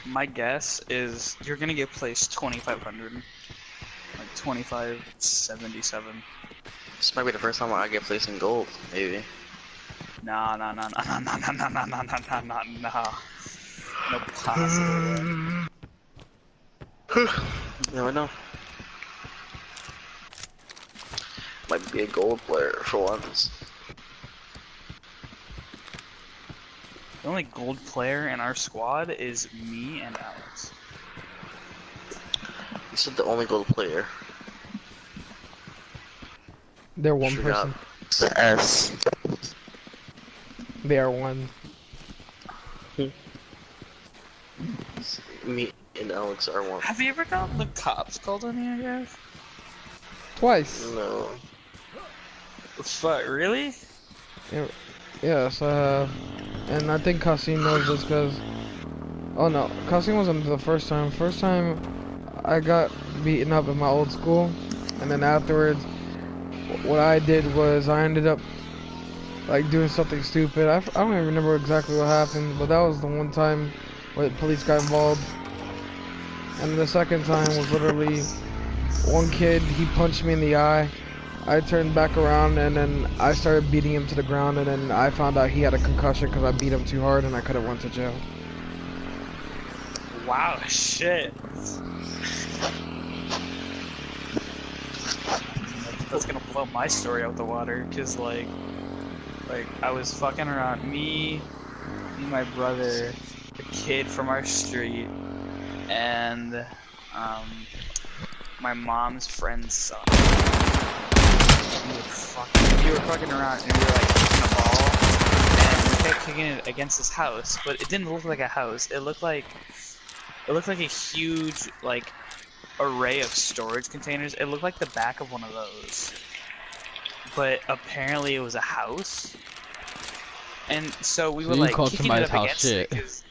My guess is you're gonna get placed 2,500. Like 2,577. This might be the first time I get placed in gold, maybe. Nah. No possible way. You never know. Might be a gold player for once. The only gold player in our squad is me and Alex. You said the only gold player. They're one Forgot. person. It's the S. They are one. Me and Alex are one. Have you ever gotten the cops called on you, guys? Twice. No. Fuck, really? Yes, I have. And I think Kasim knows this because... Oh no, Kasim wasn't the first time. First time I got beaten up in my old school. And then afterwards, what I did was I ended up like doing something stupid. I don't even remember exactly what happened, but that was the one time where the police got involved. And the second time was literally one kid, he punched me in the eye. I turned back around and then I started beating him to the ground, and then I found out he had a concussion because I beat him too hard and I could have went to jail. Wow, shit. that's gonna blow my story out the water, cause like I was fucking around, me, my brother, a kid from our street, and my mom's friend's son. We were fucking around, and we were like kicking a ball, and we kept kicking it against this house, but it didn't look like a house. It looked like a huge like array of storage containers. It looked like the back of one of those, but apparently it was a house. And so we were you like called kicking it somebody's up house against shit. it because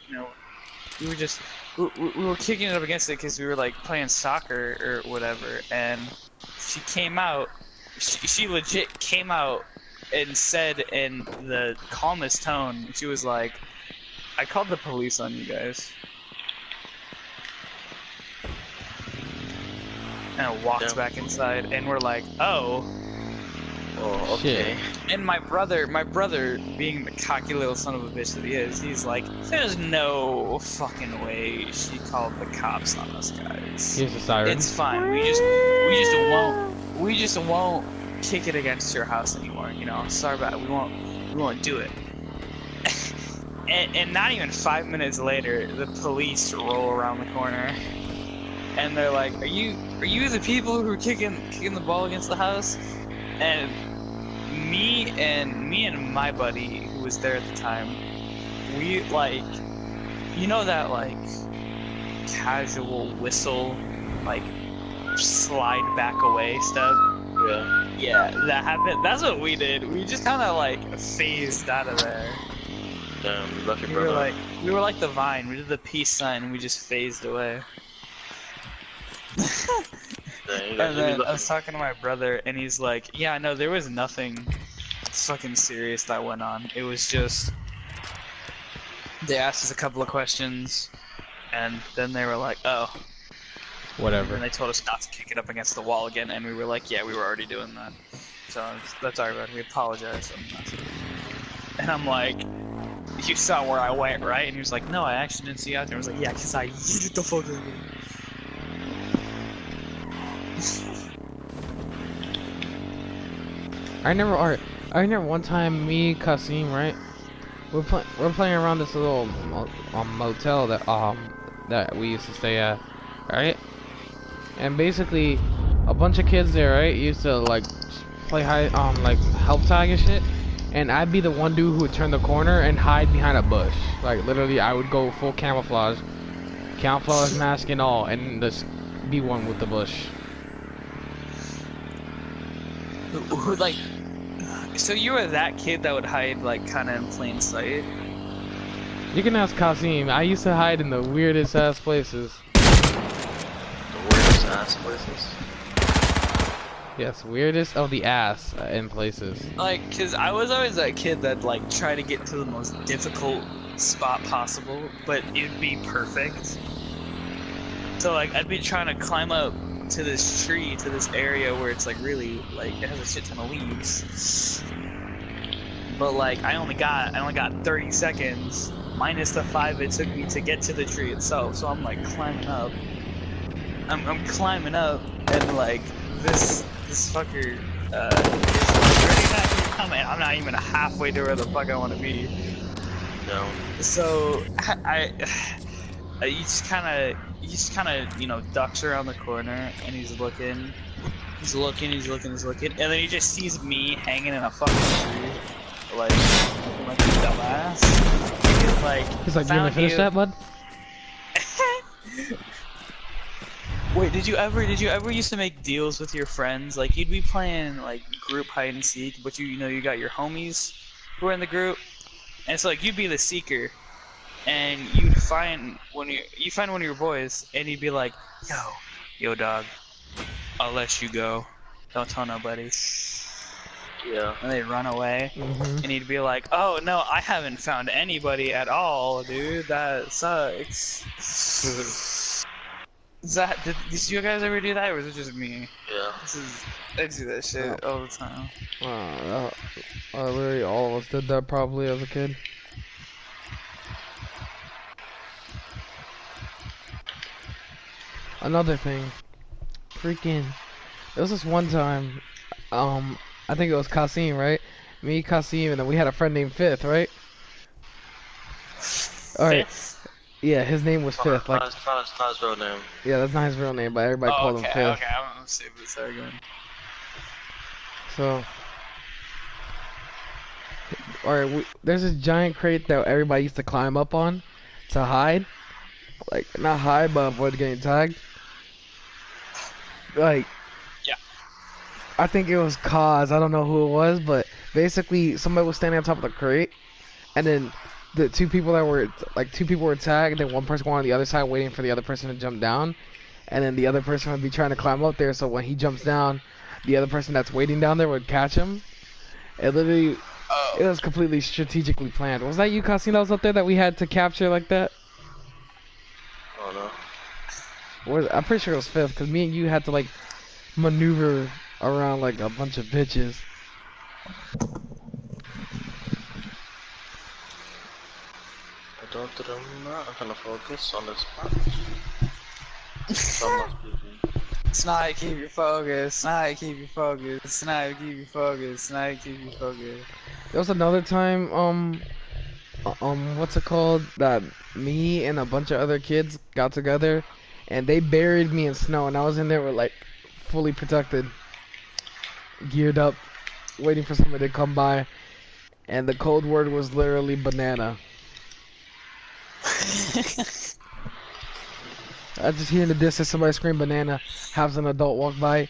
we were just we were kicking it up against it because we were like playing soccer or whatever. And she came out. She legit came out and said in the calmest tone, she was like, "I called the police on you guys." And I walked back inside, and we're like, "Oh." Oh, okay. Shit. And my brother, being the cocky little son of a bitch that he is, he's like, "There's no fucking way she called the cops on us guys. Here's the siren. It's fine. We just won't kick it against your house anymore. You know, sorry about it. We won't do it." and not even 5 minutes later, the police roll around the corner, and they're like, "Are you the people who are kicking the ball against the house?" And me and my buddy who was there at the time, we like, you know that like casual whistle, like slide back away step. Yeah, that happened. That's what we did. We just kind of like phased out of there. Damn, you left your We brother. were like the Vine. We did the peace sign and we just phased away. Damn, And then I was talking to my brother, and he's like, "Yeah, no, there was nothing fucking serious that went on. It was just they asked us a couple of questions, and then they were like, oh." Whatever. And they told us not to kick it up against the wall again, and we were like, "Yeah, we were already doing that." So that's our bad. We apologize. And I'm like, "You saw where I went, right?" And he was like, "No, I actually didn't see you out there." I was like, "Yeah, because I yeeted the fuck out of it." I remember one time me, Kasim, right? We're playing around this little motel that we used to stay at, right? And basically, a bunch of kids there, right, used to like play like help tag and shit. And I'd be the one dude who would turn the corner and hide behind a bush. Like literally, I would go full camouflage mask and all, and just be one with the bush. Who like? So you were that kid that would hide like kind of in plain sight? You can ask Kasim. I used to hide in the weirdest ass places. The weirdest ass places. Yes, weirdest of the ass in places. Like, cause I was always that kid that like try to get to the most difficult spot possible, but it'd be perfect. So like I'd be trying to climb up to this tree, to this area where it's like really like it has a shit ton of leaves. But like I only got 30 seconds minus the 5 it took me to get to the tree itself. So I'm like climbing up. I'm climbing up, and like this fucker is like ready not to come in. I'm not even halfway to where the fuck I want to be. No. So he just kind of, you know, ducks around the corner, and he's looking, and then he just sees me hanging in a fucking tree, like a dumbass. He's like, you gonna finish that, bud? Wait, did you ever used to make deals with your friends? Like you'd be playing like group hide and seek, but you know you got your homies who are in the group, and so like you'd be the seeker. And you'd find one of your boys, and he'd be like, "Yo, dog, I'll let you go. Don't tell nobody." Yeah. And they'd run away, Mm-hmm. and he'd be like, "Oh no, I haven't found anybody at all, dude. That sucks." Did you guys ever do that, or was it just me? Yeah. I do that shit all the time. Literally all of us did that probably as a kid. Another thing, freaking, there was this one time um, I think it was Kasim, right? Me, Kasim, and then we had a friend named Fifth, right? All right. Fifth? Yeah, his name was Fifth. Like, Not his real name. yeah, that's not his real name, but everybody Oh, called him okay, Fifth. okay. I'm gonna save this again. So, all right, there's this giant crate that everybody used to climb up on to hide. Like, not hide, but avoid getting tagged. Like, Yeah. I think it was Cause. I don't know who it was, but basically somebody was standing on top of the crate, and then the two people were tagged, and then one person went on the other side waiting for the other person to jump down, and then the other person would be trying to climb up there. So when he jumps down, the other person that's waiting down there would catch him. It Oh. was completely strategically planned. Was that you, Cassine, that was up there that we had to capture like that? Oh no. I'm pretty sure it was Fifth, because me and you had to like maneuver around like a bunch of bitches. I'm gonna focus on this part. Snipe, keep your focus. Snipe, keep your focus. Snipe, keep your focus. Snipe, keep your focus. There was another time, what's it called? That me and a bunch of other kids got together, and they buried me in snow, and I was in there with like fully protected, geared up, waiting for somebody to come by, and the code word was literally banana. I just hear in the distance somebody scream banana, has an adult walk by,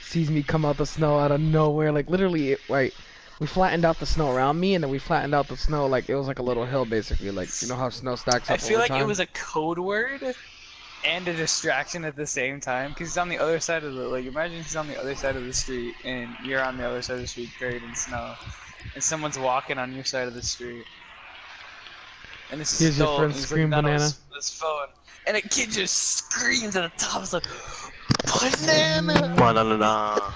sees me come out the snow out of nowhere, like literally, we flattened out the snow around me, and then we flattened out the snow like it was like a little hill, basically. Like, you know how snow stacks I up feel over like it time? was a code word and a distraction at the same time. Because he's on the other side of the, like, imagine he's on the other side of the street and you're on the other side of the street buried in snow. And someone's walking on your side of the street. And this Here's your adult, friend and he's scream looking down at banana. his phone. And a kid just screams at the top. It's like, banana! Banana.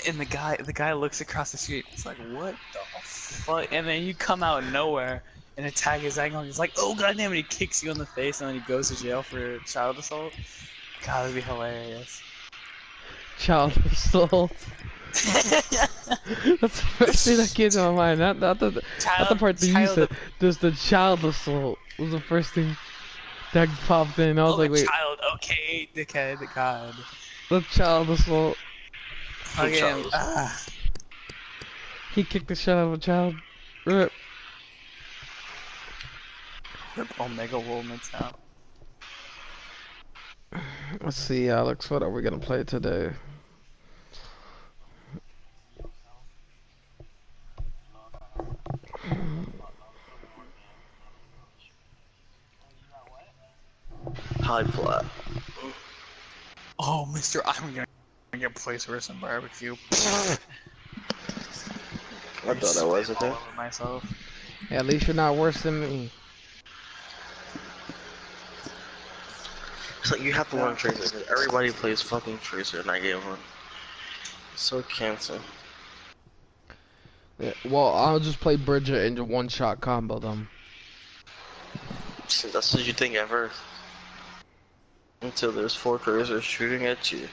And the guy looks across the street. It's like, what the fuck? And then you come out of nowhere and a tag is angling. He's like, oh goddamn! And he kicks you in the face, and then he goes to jail for child assault. God, that'd be hilarious. Child assault. That's the first thing that came to my mind. Not the part that you said. Just the child assault was the first thing that popped in. I was like, wait, child. Okay, dickhead. God. the child assault. Again. He kicked the shit out of a child. Rip. Omega Woman's now. Let's see, Alex. What are we gonna play today? High flat. Oh, Mister, I'm gonna get place for some barbecue. I thought I was okay. All over myself. Yeah, at least you're not worse than me. It's like you have to learn Tracer because everybody plays fucking Tracer in that game. So cancer. Yeah, well, I'll just play Bridget and one-shot combo them. See, that's what you think at first. Until there's 4 Tracers shooting at you.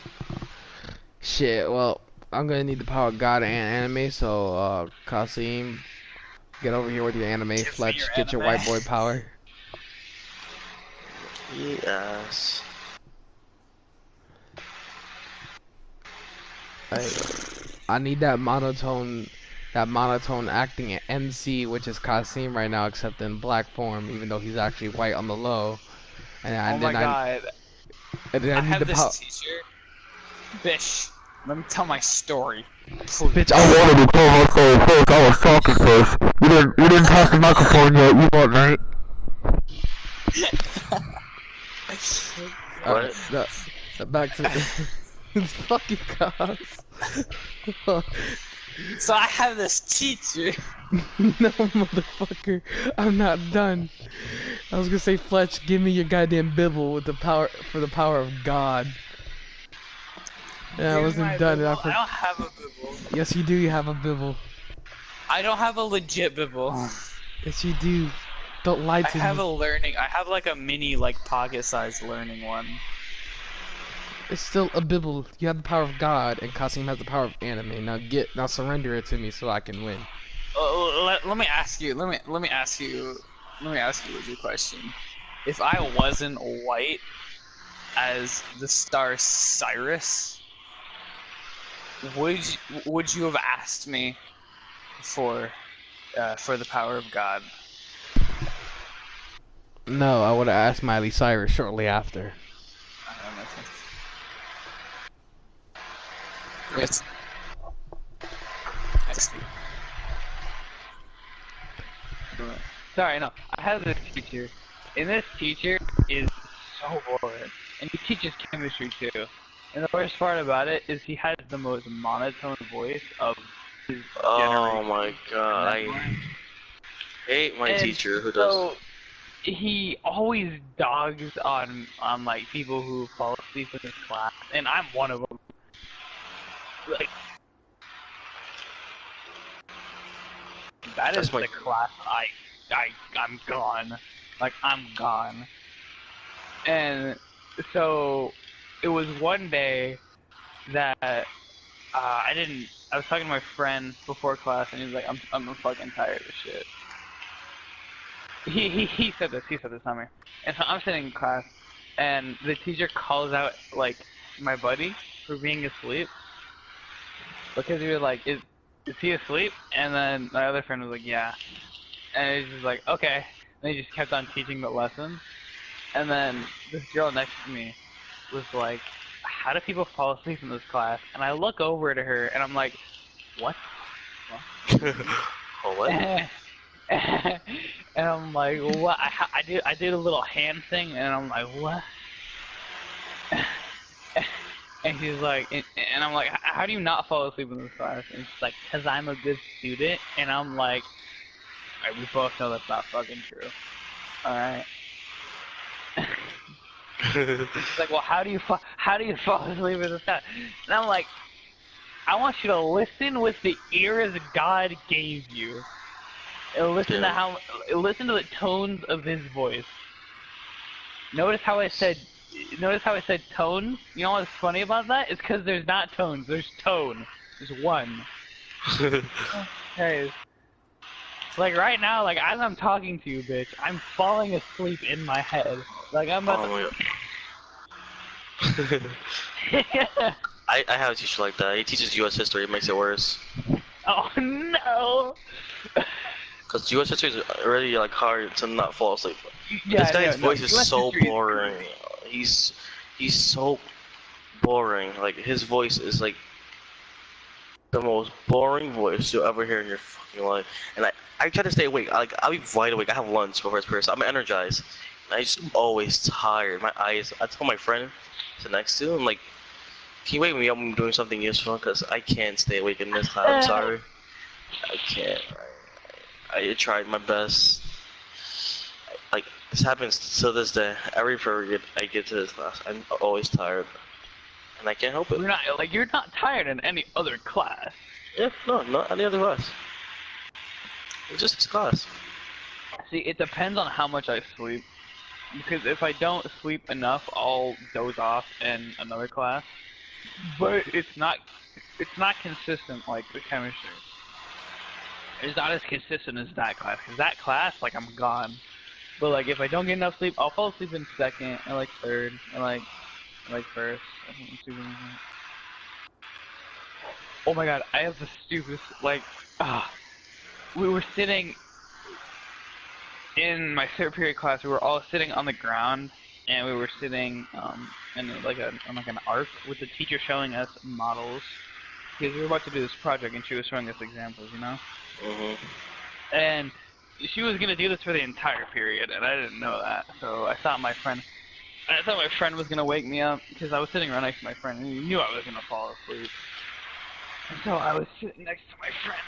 Shit, well, I'm gonna need the power of God and anime, so, Kasim, get over here with your anime. Fletch, get your white boy power. Yes. I need that monotone acting at MC, which is Kasim right now, except in black form, even though he's actually white on the low. And Oh my god. I have need the this t-shirt. Bish, let me tell my story. Bitch, I wanted to tell my story first. I was talking first. You didn't pass the microphone yet. You what, right? What? Back to it's fucking cops. So I have this teacher. No, motherfucker, I'm not done. I was gonna say, Fletch, give me your goddamn bibble with the power of God. Yeah, I wasn't done. I don't have a bibble. Yes, you do. You have a bibble. I don't have a legit bibble. Yes, you do. Don't lie to me. I have like a mini, like pocket-sized learning one. It's still a Bible. You have the power of God, and Kasim has the power of anime. Now surrender it to me so I can win. Let me ask you. Let me ask you. Let me ask you a good question. If I wasn't white as the star Cyrus, would you have asked me for the power of God? No, I would have asked Miley Cyrus shortly after. That makes sense. Yes. Sorry, no. I have this teacher, and this teacher is so boring, and he teaches chemistry too. And the worst part about it is he has the most monotone voice of his Oh generation. my god, I hate my And teacher who does. so he always dogs on like people who fall asleep in his class, and I'm one of them. Like that is That's my. the class I'm gone. Like I'm gone. And so it was one day that I was talking to my friend before class, and he was like, I'm fucking tired of shit. He said this. He said this on me. And so I'm sitting in class, and the teacher calls out like my buddy for being asleep because he was like, is he asleep? And then my other friend was like, yeah. And he's just like, okay. And he just kept on teaching the lesson. And then this girl next to me was like, how do people fall asleep in this class? And I look over to her, and I'm like, what? Oh, what? And I'm like, what? I did a little hand thing, and I'm like, what? And she's like, and I'm like, how do you not fall asleep in this class? And she's like, cause I'm a good student. And I'm like, alright, we both know that's not fucking true. Alright. She's like, well, how do you fall asleep in this class? And I'm like, I want you to listen with the ears God gave you. And listen to the tones of his voice. Notice how I said tones? You know what's funny about that? It's because there's not tones, there's tone. There's one. Hey. Like right now, like as I'm talking to you, bitch, I'm falling asleep in my head. Like I'm about Oh my god. I have a teacher like that. He teaches U.S. history. It makes it worse. Oh no! Cause U.S. history is already like hard to not fall asleep. Yeah, This guy's voice is US so history is boring. great. He's so boring. Like his voice is like the most boring voice you'll ever hear in your fucking life. And I try to stay awake. I'll be wide awake. I have lunch before it's first. I'm energized. And I just always tired. My eyes. I tell my friend sit next to him like, can you wake me up when I'm doing something useful? Cause I can't stay awake in this class. I'm sorry. I can't. I tried my best. Like this happens to this day. Every period I get to this class, I'm always tired, and I can't help it. You're not tired in any other class. Yeah, no, not any other class. It's just this class. See, it depends on how much I sleep. Because if I don't sleep enough, I'll doze off in another class. But it's not consistent like the chemistry. It's not as consistent as that class. Cause that class, like I'm gone. But like if I don't get enough sleep, I'll fall asleep in second, or like third, or like first. Oh my god, I have the stupidest we were sitting in my third period class. We were all sitting on the ground, and we were sitting in like an arc with the teacher showing us models because we were about to do this project, and she was showing us examples, you know. And she was gonna do this for the entire period, and I didn't know that. So I thought my friend was gonna wake me up because I was sitting right next to my friend, and he knew I was gonna fall asleep. And so I was sitting next to my friend,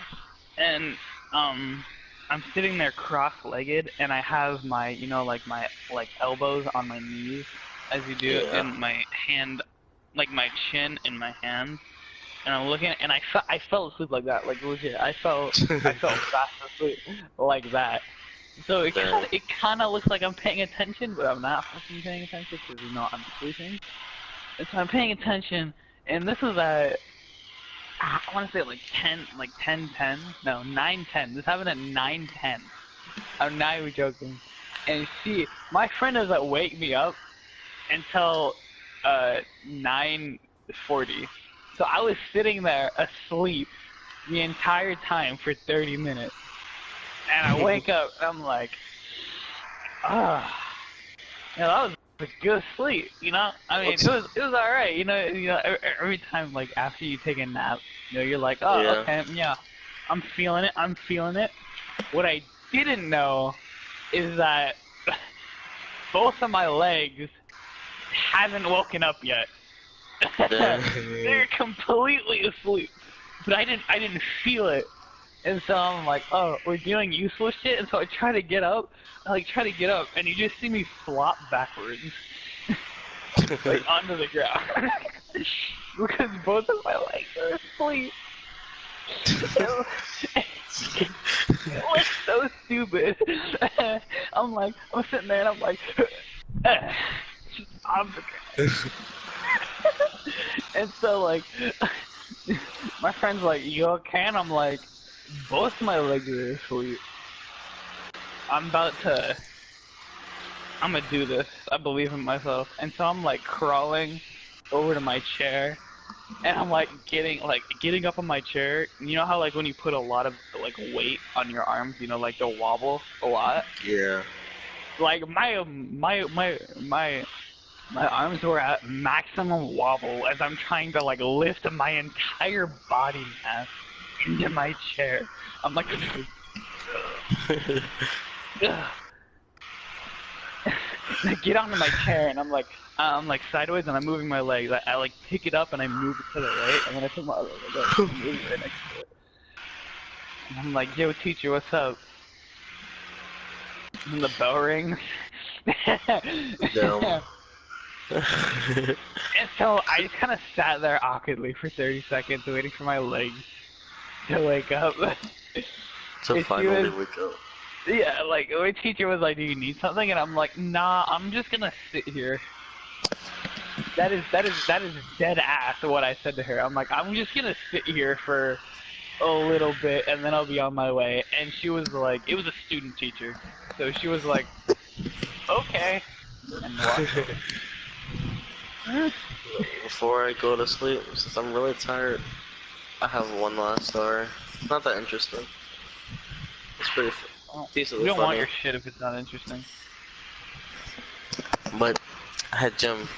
and I'm sitting there cross-legged, and I have my my elbows on my knees, as you do, and my hand, like my chin in my hand. And I'm looking, and I fell asleep like that, like legit. I fell fast asleep like that. So it kind of looks like I'm paying attention, but I'm not fucking paying attention because I'm sleeping. so I'm paying attention, and this is at I want to say like 10:10. No, 9:10. This happened at 9:10. I'm not even joking. And my friend doesn't wake me up until 9:40. So I was sitting there asleep the entire time for 30 minutes. And I wake up and I'm like, ah, that was a good sleep, you know? I mean, it was alright, every time, like, after you take a nap, you're like, oh, Yeah. okay, yeah, I'm feeling it. What I didn't know is that both of my legs haven't woken up yet. They're completely asleep, but I didn't feel it. And so I'm like, oh, we're doing useless shit. And so I try to get up, and you just see me flop backwards, like onto the ground, because both of my legs are asleep. It looks so stupid. I'm sitting there and I'm like, I'm the guy. And so like, my friend's like, you okay? And I'm like, both my legs are asleep. I'm gonna do this. I believe in myself. And so I'm like crawling over to my chair, and I'm like getting up on my chair. You know how like when you put a lot of like weight on your arms, like they'll wobble a lot? Yeah. Like my arms were at maximum wobble as I'm trying to like lift my entire body mass into my chair. I'm like, I get onto my chair and I'm like sideways and I'm moving my legs. I like pick it up and I move it to the right, and then I put my other leg up and move it right next to it. And I'm like, yo, teacher, what's up? And the bell rings. Damn. And so I just kind of sat there awkwardly for 30 seconds waiting for my legs to wake up. To finally wake up. Yeah, like my teacher was like, "Do you need something?" And I'm like, "Nah, I'm just gonna sit here." That is dead ass what I said to her. I'm like, "I'm just gonna sit here for a little bit and then I'll be on my way." And she was like, it was a student teacher, so she was like, "Okay," and walked. Before I go to sleep, since I'm really tired, I have one last story. It's not that interesting. It's pretty decently You don't funny. want your shit if it's not interesting. But I had gym,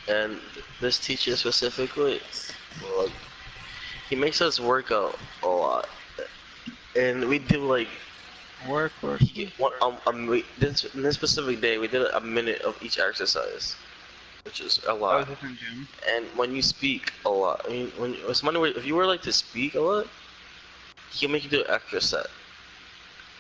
and this teacher specifically, well, he makes us work out a lot, and we do like in this specific day we did a minute of each exercise, which is a lot. I was in gym. And when you speak a lot, I mean, if you were like to speak a lot, he'll make you do an extra set.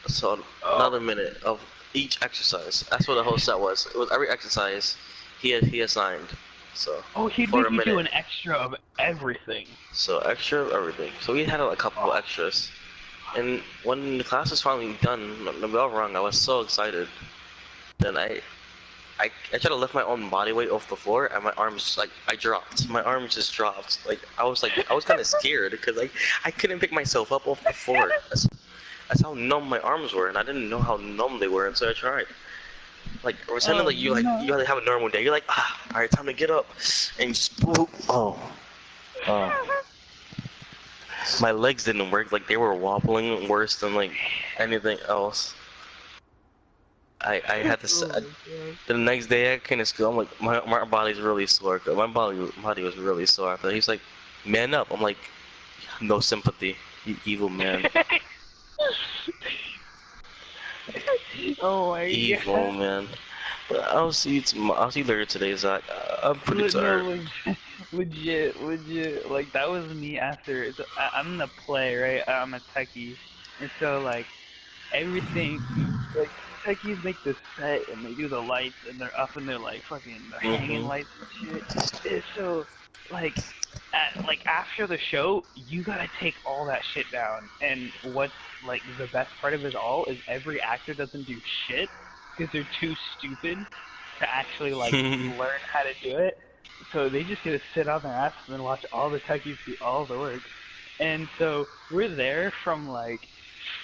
So another minute of each exercise. That's what the whole set was. It was every exercise he assigned. So he'd make you do an extra of everything. So extra of everything. So we had a couple of extras. And when the class was finally done, the bell rung, I was so excited. Then I tried to lift my own body weight off the floor, and my arms I dropped. My arms just dropped. I was kind of scared because I couldn't pick myself up off the floor. That's how numb my arms were, and I didn't know how numb they were, and so I tried. Like, it was something you gotta have a normal day. You're like, alright, time to get up, and just boop. My legs didn't work. Like, they were wobbling worse than like anything else. I had to. The next day I came to school. I'm like, my body's really sore. My body was really sore. But he's like, man up. I'm like, no sympathy, you evil man. Oh my Evil god. man. But I'll see you tomorrow. I'll see you later today, Zach. I'm pretty tired. Legit. Like, that was me after. I'm in the play, right? I'm a techie. And so, like, everything, like, techies make the set and they do the lights and they're up and they're like fucking hanging lights and shit. And so, like, after the show, you gotta take all that shit down. And what's like the best part of it all is every actor doesn't do shit because they're too stupid to actually like learn how to do it. so they just get to sit on their asses and watch all the techies do all the work. And so we're there from like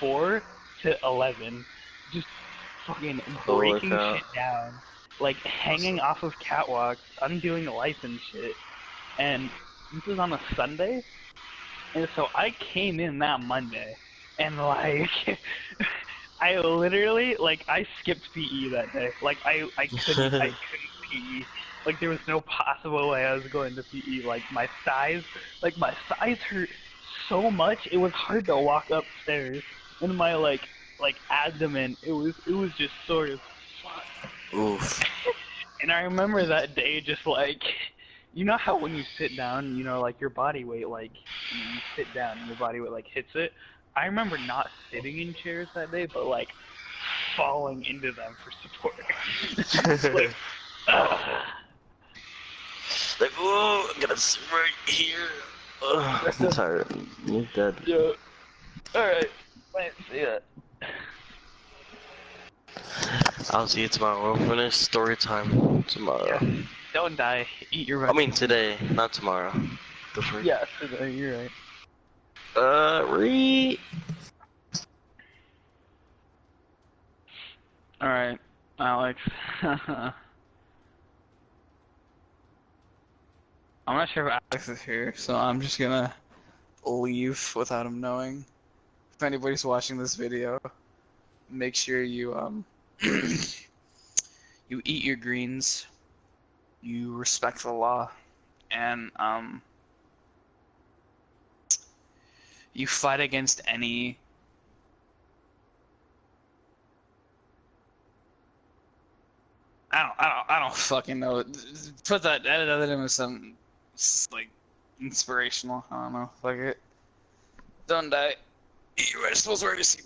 4 to 11, just fucking Holy breaking cow. shit down, like hanging off of catwalks, undoing the lights and shit. And this was on a Sunday, and so I came in that Monday, and like, I literally, like, I skipped PE that day. Like, I couldn't PE. Like, there was no possible way I was going to PE. Like, my thighs hurt so much, it was hard to walk upstairs. And my, like abdomen, it was just sore as fuck. Oof. And I remember that day just like, you know how when you sit down, you know, like your body weight, like you sit down and your body weight like hits it. I remember not sitting in chairs that day, but like falling into them for support. Like, Like, oh, I'm gonna sit right here. Ugh, I'm tired. You're dead. yo, all right, see ya. I'll see you tomorrow. We'll finish story time tomorrow. Yeah. Don't die. Eat your. I mean today, not tomorrow. The freak. Yeah, today. You're right. Re. All right, Alex. I'm not sure if Alex is here, so I'm just gonna leave without him knowing. If anybody's watching this video, make sure you you eat your greens, you respect the law, and you fight against any I don't fucking know. Put that edit that in with some like inspirational. I don't know. Fuck it. Don't die. Eat your vegetables. Where to see.